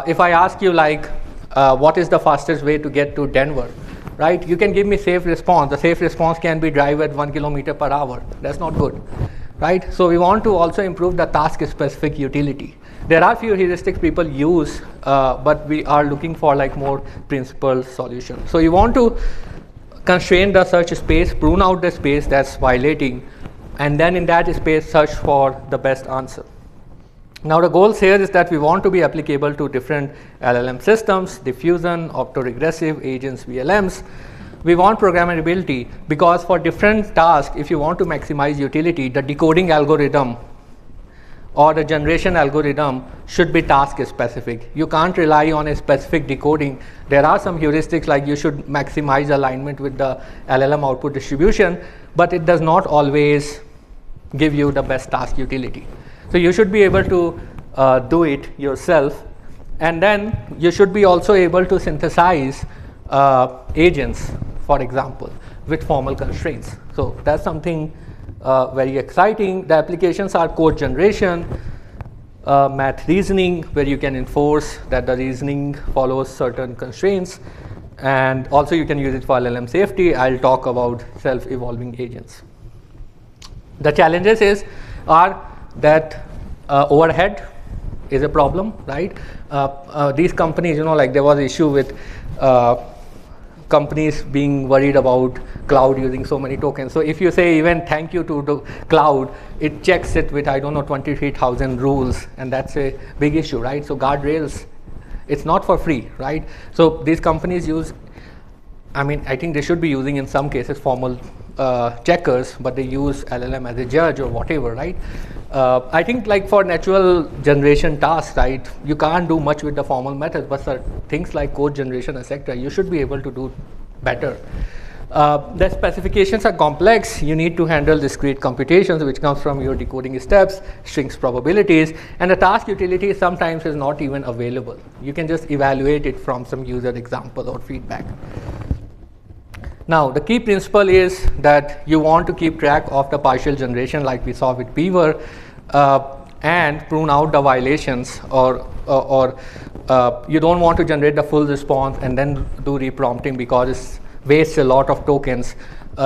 If I ask you, like, what is the fastest way to get to Denver, right? You can give me safe response. The safe response can be drive at 1 km/h. That's not good, right? So we want to also improve the task-specific utility. There are few heuristics people use, but we are looking for like more principled solutions. So you want to constrain the search space, prune out the space that's violating, and then in that space search for the best answer. Now the goals here is that we want to be applicable to different LLM systems, diffusion, autoregressive agents, VLMs. We want programmability because for different tasks, if you want to maximize utility, the decoding algorithm or the generation algorithm should be task specific. You can't rely on a specific decoding. There are some heuristics like you should maximize alignment with the LLM output distribution, but it does not always give you the best task utility. So you should be able to do it yourself, and then you should be also able to synthesize agents, for example, with formal constraints. So that's something very exciting. The applications are code generation, math reasoning, where you can enforce that the reasoning follows certain constraints. And also you can use it for LLM safety. I'll talk about self-evolving agents. The challenges are that overhead is a problem, right? These companies, like there was an issue with companies being worried about cloud using so many tokens. So if you say even thank you to the cloud, it checks it with, I don't know, 23,000 rules, and that's a big issue, right? So guardrails, it's not for free, right? So these companies use, I think they should be using in some cases formal checkers, but they use LLM as a judge or whatever, right? I think like for natural generation tasks, right, you can't do much with the formal methods, but for things like code generation, etc., you should be able to do better. The specifications are complex. You need to handle discrete computations, which comes from your decoding steps, strings probabilities, and the task utility sometimes is not even available. You can just evaluate it from some user example or feedback. Now, the key principle is that you want to keep track of the partial generation like we saw with Beaver, and prune out the violations, or you don't want to generate the full response and then do reprompting because it wastes a lot of tokens.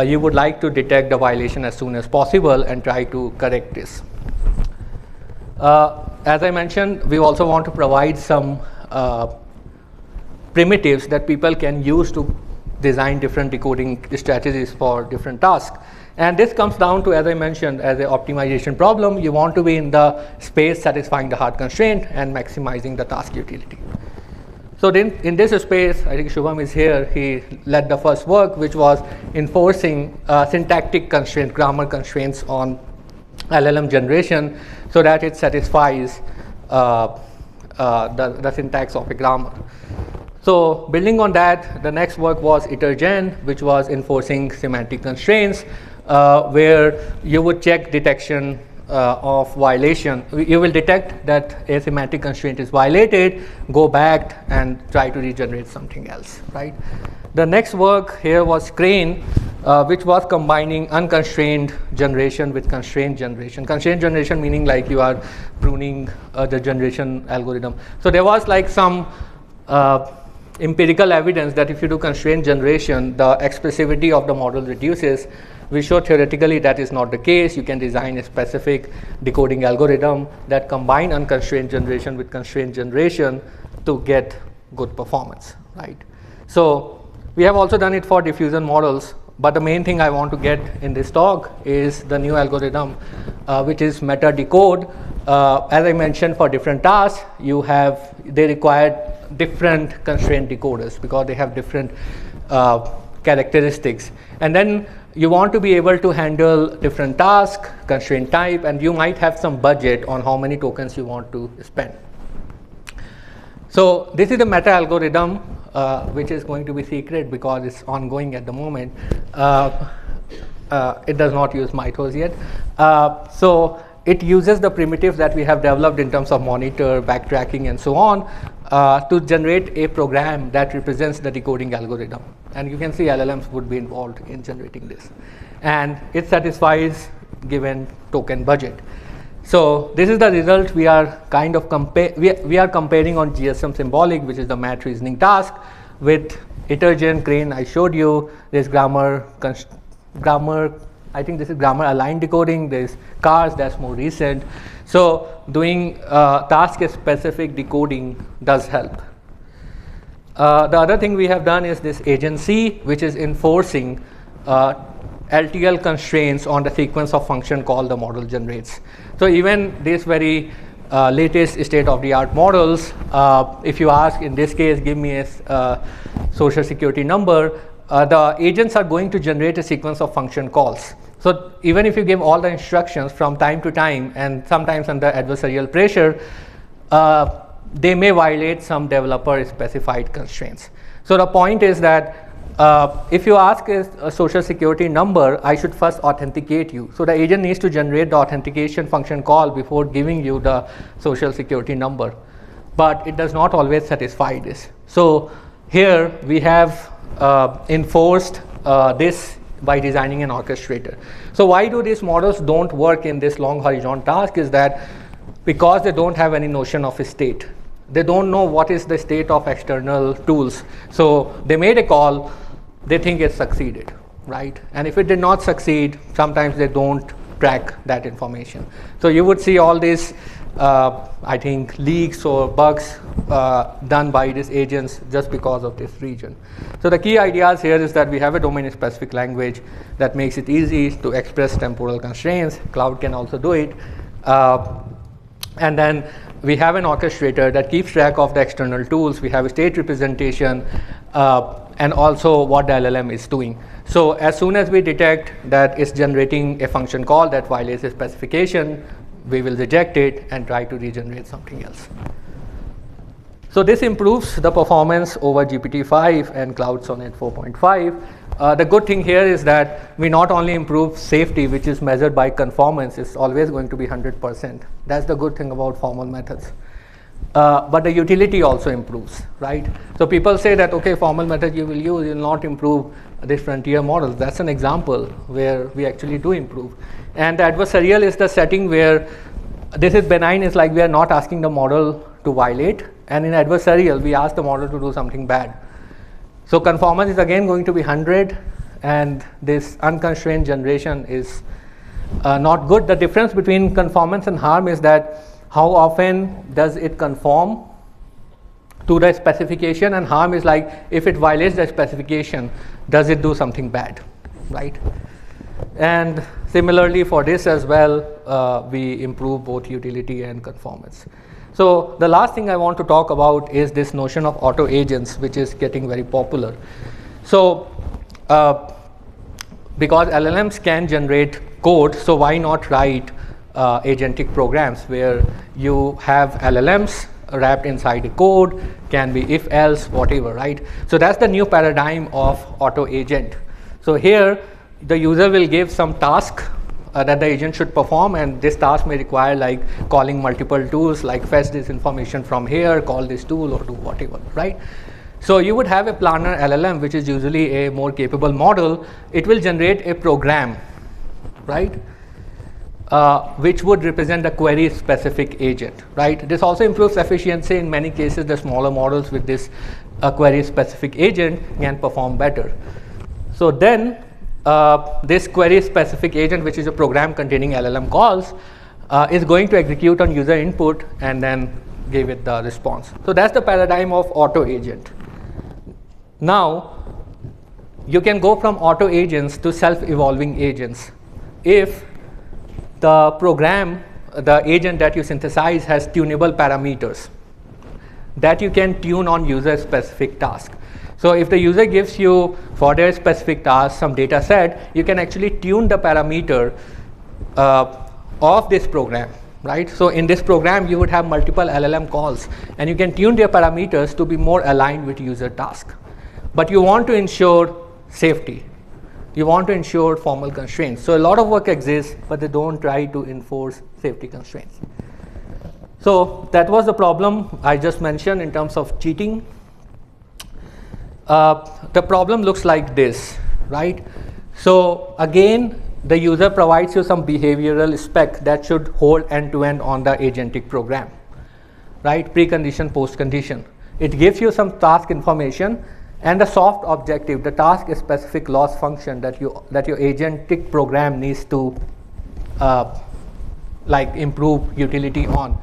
You would like to detect the violation as soon as possible and try to correct this. As I mentioned, we also want to provide some primitives that people can use to design different decoding strategies for different tasks. And this comes down to, as I mentioned, as an optimization problem. You want to be in the space satisfying the hard constraint and maximizing the task utility. So then in this space, I think Shubham is here, he led the first work, which was enforcing syntactic constraint, grammar constraints on LLM generation so that it satisfies the syntax of a grammar. So building on that, the next work was itergen, which was enforcing semantic constraints, where you would check detection of violation. You will detect that a semantic constraint is violated, go back and try to regenerate something else, right? The next work here was Crane, which was combining unconstrained generation with constrained generation. Constrained generation meaning like you are pruning the generation algorithm. So there was like some empirical evidence that if you do constrained generation, the expressivity of the model reduces. We show theoretically that is not the case. You can design a specific decoding algorithm that combine unconstrained generation with constrained generation to get good performance, right? So we have also done it for diffusion models, but the main thing I want to get in this talk is the new algorithm, which is meta decode. As I mentioned, for different tasks, they require different constraint decoders because they have different characteristics. And then you want to be able to handle different tasks, constraint type, and you might have some budget on how many tokens you want to spend. So this is the meta algorithm, which is going to be secret because it's ongoing at the moment. It does not use Mythos yet. So it uses the primitives that we have developed in terms of monitor, backtracking, and so on, to generate a program that represents the decoding algorithm. And you can see LLMs would be involved in generating this. And it satisfies given token budget. So this is the result. We are kind of we are comparing on GSM symbolic, which is the math reasoning task, with itergen, Crane I showed you. There's grammar, I think this is grammar aligned decoding. There's cars, that's more recent. So doing task specific decoding does help. The other thing we have done is this agency, which is enforcing LTL constraints on the sequence of function call the model generates. So even these very latest state-of-the-art models, if you ask, in this case, give me a social security number, the agents are going to generate a sequence of function calls. So even if you give all the instructions from time to time, and sometimes under adversarial pressure, they may violate some developer-specified constraints. So the point is that if you ask a social security number, I should first authenticate you. So the agent needs to generate the authentication function call before giving you the social security number. But it does not always satisfy this. So here we have enforced this by designing an orchestrator. So why do these models don't work in this long horizon task is that because they don't have any notion of a state. They don't know what is the state of external tools. So they made a call, they think it succeeded, right? And if it did not succeed, sometimes they don't track that information. So you would see all these, I think, leaks or bugs done by these agents just because of this region. So the key ideas here is that we have a domain-specific language that makes it easy to express temporal constraints. Cloud can also do it. And then we have an orchestrator that keeps track of the external tools. We have a state representation and also what the LLM is doing. So as soon as we detect that it's generating a function call that violates a specification, we will reject it and try to regenerate something else. So this improves the performance over GPT-5 and Cloud Sonnet 4.5. The good thing here is that we not only improve safety, which is measured by conformance, it's always going to be 100%. That's the good thing about formal methods. But the utility also improves, right? So people say that, okay, formal method you will use, you will not improve these frontier models. That's an example where we actually do improve. And the adversarial is the setting where this is benign, is like we are not asking the model to violate. And in adversarial, we ask the model to do something bad. So conformance is again going to be 100, and this unconstrained generation is not good. The difference between conformance and harm is that how often does it conform to the specification, and harm is like if it violates the specification, does it do something bad, right? And similarly for this as well, we improve both utility and conformance. So the last thing I want to talk about is this notion of auto agents, which is getting very popular. So because LLMs can generate code, so why not write agentic programs where you have LLMs wrapped inside a code, can be if else, whatever, right? So that's the new paradigm of auto agent. So here the user will give some task that the agent should perform, and this task may require like calling multiple tools, like fetch this information from here, call this tool, or do whatever, right? So you would have a planner LLM, which is usually a more capable model. It will generate a program, right? Which would represent the query-specific agent, right? This also improves efficiency. In many cases, the smaller models with this query-specific agent can perform better. So then this query-specific agent, which is a program containing LLM calls, is going to execute on user input and then give it the response. So that's the paradigm of auto agent. Now, you can go from auto agents to self-evolving agents if the program, the agent that you synthesize, has tunable parameters that you can tune on user-specific task. So if the user gives you, for their specific task, some data set, you can actually tune the parameter of this program, right? So in this program, you would have multiple LLM calls, and you can tune their parameters to be more aligned with user task. But you want to ensure safety. You want to ensure formal constraints. So a lot of work exists, but they don't try to enforce safety constraints. So that was the problem I just mentioned in terms of cheating. The problem looks like this, right? So again, the user provides you some behavioral spec that should hold end-to-end on the agentic program, right? Precondition, postcondition. It gives you some task information and the soft objective, the task-specific loss function that your agentic program needs to like improve utility on.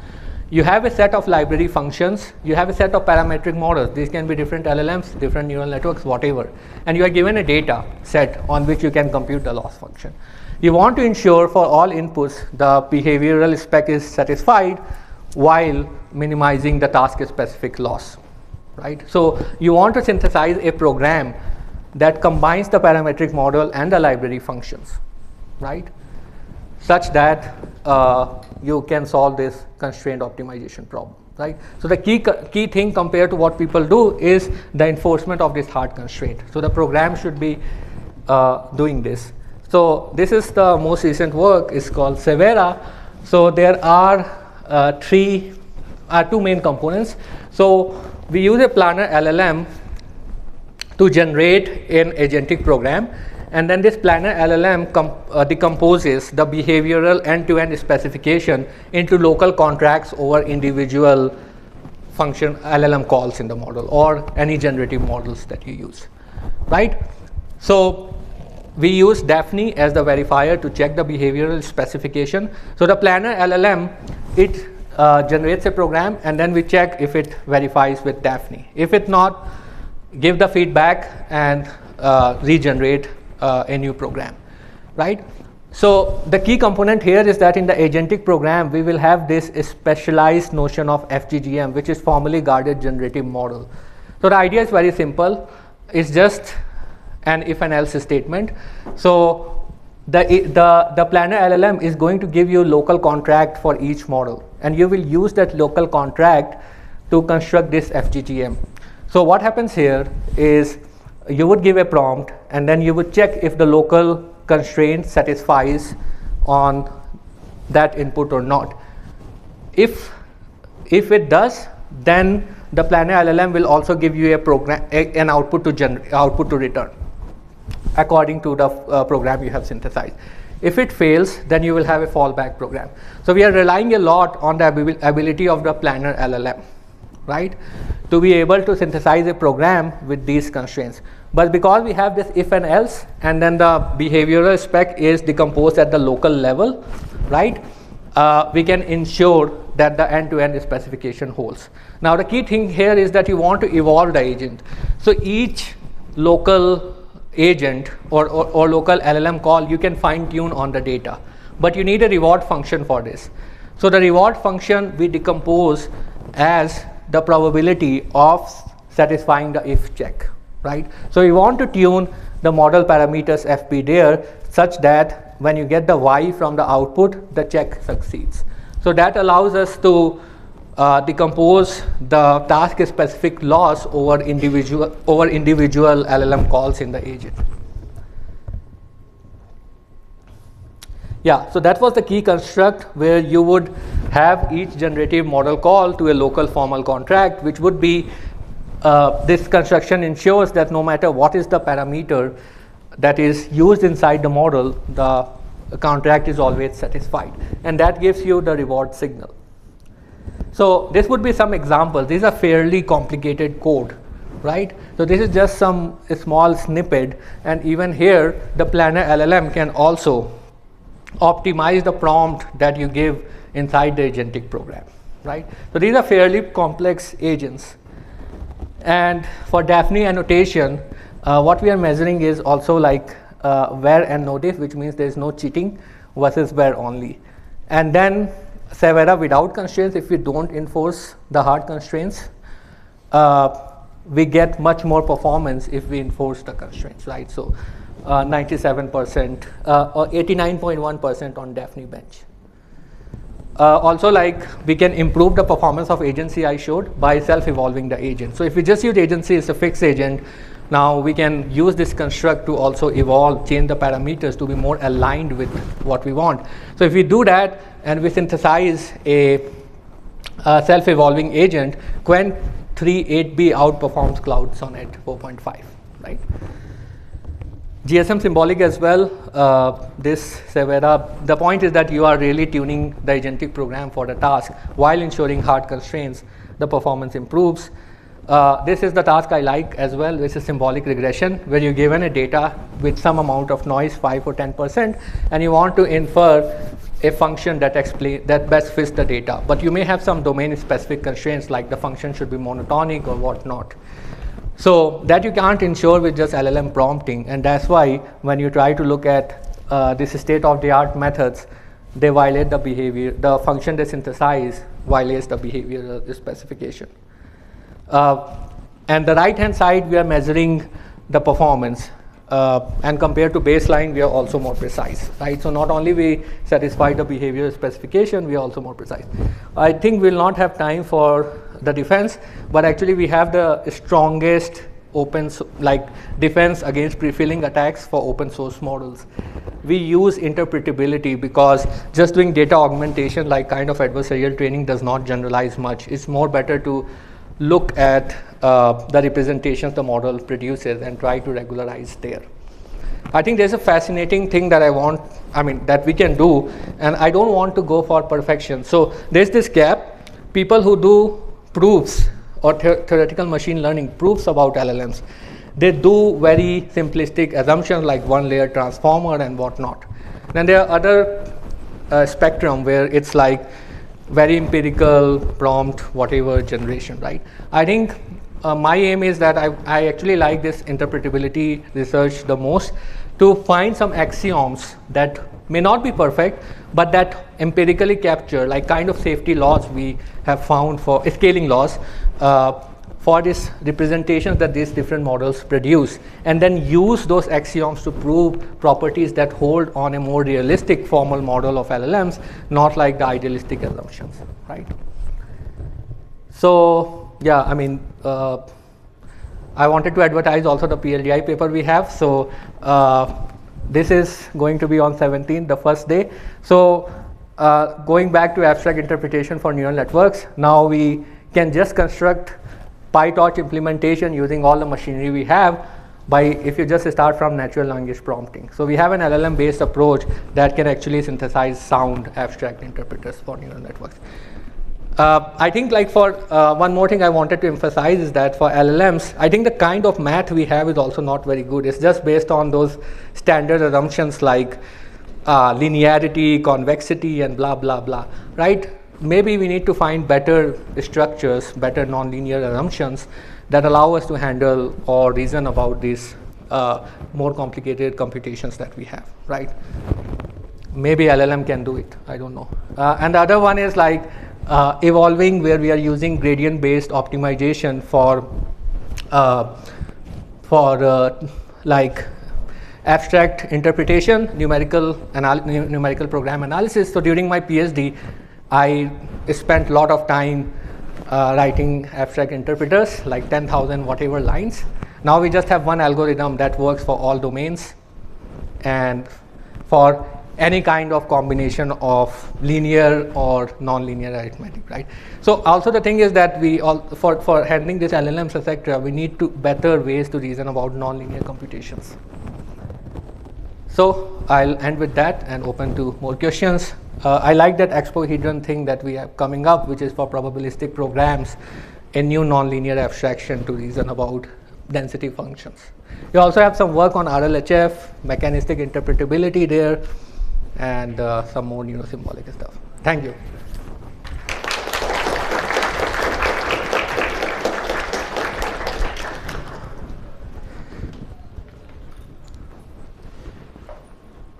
You have a set of library functions, you have a set of parametric models. These can be different LLMs, different neural networks, whatever. And you are given a data set on which you can compute the loss function. You want to ensure for all inputs the behavioral spec is satisfied while minimizing the task-specific loss, right? So you want to synthesize a program that combines the parametric model and the library functions, right? Such that you can solve this constraint optimization problem, right? So the key thing compared to what people do is the enforcement of this hard constraint. So the program should be doing this. So this is the most recent work. It's called Severa. So there are two main components. So we use a planner LLM to generate an agentic program, and then this planner LLM decomposes the behavioral end-to-end specification into local contracts over individual function LLM calls in the model or any generative models that you use, right? So we use Daphne as the verifier to check the behavioral specification. So the planner LLM, it generates a program, and then we check if it verifies with Daphne. If it not, give the feedback and regenerate a new program, right? So the key component here is that in the agentic program, we will have this specialized notion of FGGM, which is formally guarded generative model. So the idea is very simple. It's just an if and else statement. So the planner LLM is going to give you local contract for each model, and you will use that local contract to construct this FGGM. So what happens here is you would give a prompt, and then you would check if the local constraint satisfies on that input or not. If it does, then the planner LLM will also give you a program, an output to return according to the program you have synthesized. If it fails, then you will have a fallback program. So we are relying a lot on the ability of the planner LLM, right, to be able to synthesize a program with these constraints. But because we have this if and else, and then the behavioral spec is decomposed at the local level, right, we can ensure that the end-to-end specification holds. Now the key thing here is that you want to evolve the agent. So each local agent or local LLM call, you can fine tune on the data, but you need a reward function for this. So the reward function we decompose as the probability of satisfying the if check, right? So we want to tune the model parameters FP there such that when you get the Y from the output, the check succeeds. So that allows us to decompose the task specific loss over individual LLM calls in the agent. Yeah, so that was the key construct where you would have each generative model call to a local formal contract, which would be this construction ensures that no matter what is the parameter that is used inside the model, the contract is always satisfied, and that gives you the reward signal. So this would be some examples. These are fairly complicated code, right? So this is just some small snippet, and even here the planner LLM can also optimize the prompt that you give inside the agentic program, right? So these are fairly complex agents. And for Daphne annotation, what we are measuring is also like where and notice, which means there is no cheating, versus where only. And then Severa without constraints, if we don't enforce the hard constraints, we get much more performance if we enforce the constraints, right? So 97% or 89.1% on Daphne bench. Also, like, we can improve the performance of agency I showed by self-evolving the agent. So if we just use agency as a fixed agent, now we can use this construct to also evolve, change the parameters to be more aligned with what we want. So if we do that and we synthesize a self-evolving agent, Qwen 3.8b outperforms Cloud Sonnet 4.5, right? GSM symbolic as well, this Severa, the point is that you are really tuning the agentic program for the task while ensuring hard constraints, the performance improves. This is the task I like as well. This is symbolic regression, where you're given a data with some amount of noise, 5 or 10%, and you want to infer a function that best fits the data. But you may have some domain-specific constraints, like the function should be monotonic or whatnot. So that you can't ensure with just LLM prompting, and that's why when you try to look at this state-of-the-art methods, they violate the behavior. The function they synthesize violates the behavioral specification. And the right-hand side, we are measuring the performance, and compared to baseline, we are also more precise, right? So not only we satisfy the behavioral specification, we are also more precise. I think we'll not have time for the defense, but actually we have the strongest defense against pre-filling attacks for open source models. We use interpretability because just doing data augmentation, like kind of adversarial training, does not generalize much. It's more better to look at the representations the model produces and try to regularize there. I think there's a fascinating thing that that we can do, and I don't want to go for perfection. So there's this gap. People who do proofs or theoretical machine learning proofs about LLMs, they do very simplistic assumptions like one layer transformer and whatnot. Then there are other spectrum where it's like very empirical prompt, whatever generation, right? I think my aim is that I actually like this interpretability research the most, to find some axioms that may not be perfect, but that empirically capture, like kind of safety laws we have found for scaling laws, for these representations that these different models produce, and then use those axioms to prove properties that hold on a more realistic formal model of LLMs, not like the idealistic assumptions, right? So yeah, I wanted to advertise also the PLDI paper we have. So this is going to be on 17th, the first day. So going back to abstract interpretation for neural networks, now we can just construct PyTorch implementation using all the machinery we have if you just start from natural language prompting. So we have an LLM based approach that can actually synthesize sound abstract interpreters for neural networks. I think like for one more thing I wanted to emphasize is that for LLMs, I think the kind of math we have is also not very good. It's just based on those standard assumptions like linearity, convexity, and blah, blah, blah, right? Maybe we need to find better structures, better nonlinear assumptions that allow us to handle or reason about these more complicated computations that we have, right? Maybe LLM can do it, I don't know. And the other one is like evolving, where we are using gradient-based optimization for like abstract interpretation, numerical program analysis. So during my PhD, I spent a lot of time writing abstract interpreters, like 10,000 whatever lines. Now we just have one algorithm that works for all domains and for any kind of combination of linear or non-linear arithmetic, right? So also the thing is that for handling this LLMs, etc., we need better ways to reason about non-linear computations. So I'll end with that and open to more questions. I like that expohedron thing that we have coming up, which is for probabilistic programs, a new nonlinear abstraction to reason about density functions. We also have some work on RLHF, mechanistic interpretability there, and some more neurosymbolic stuff. Thank you.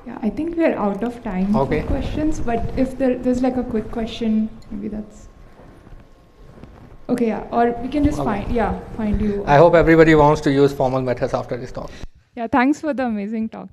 Yeah, I think we're out of time for questions, but if there's like a quick question, maybe that's okay. Yeah, or we can just find you. I hope everybody wants to use formal methods after this talk. Yeah, thanks for the amazing talk.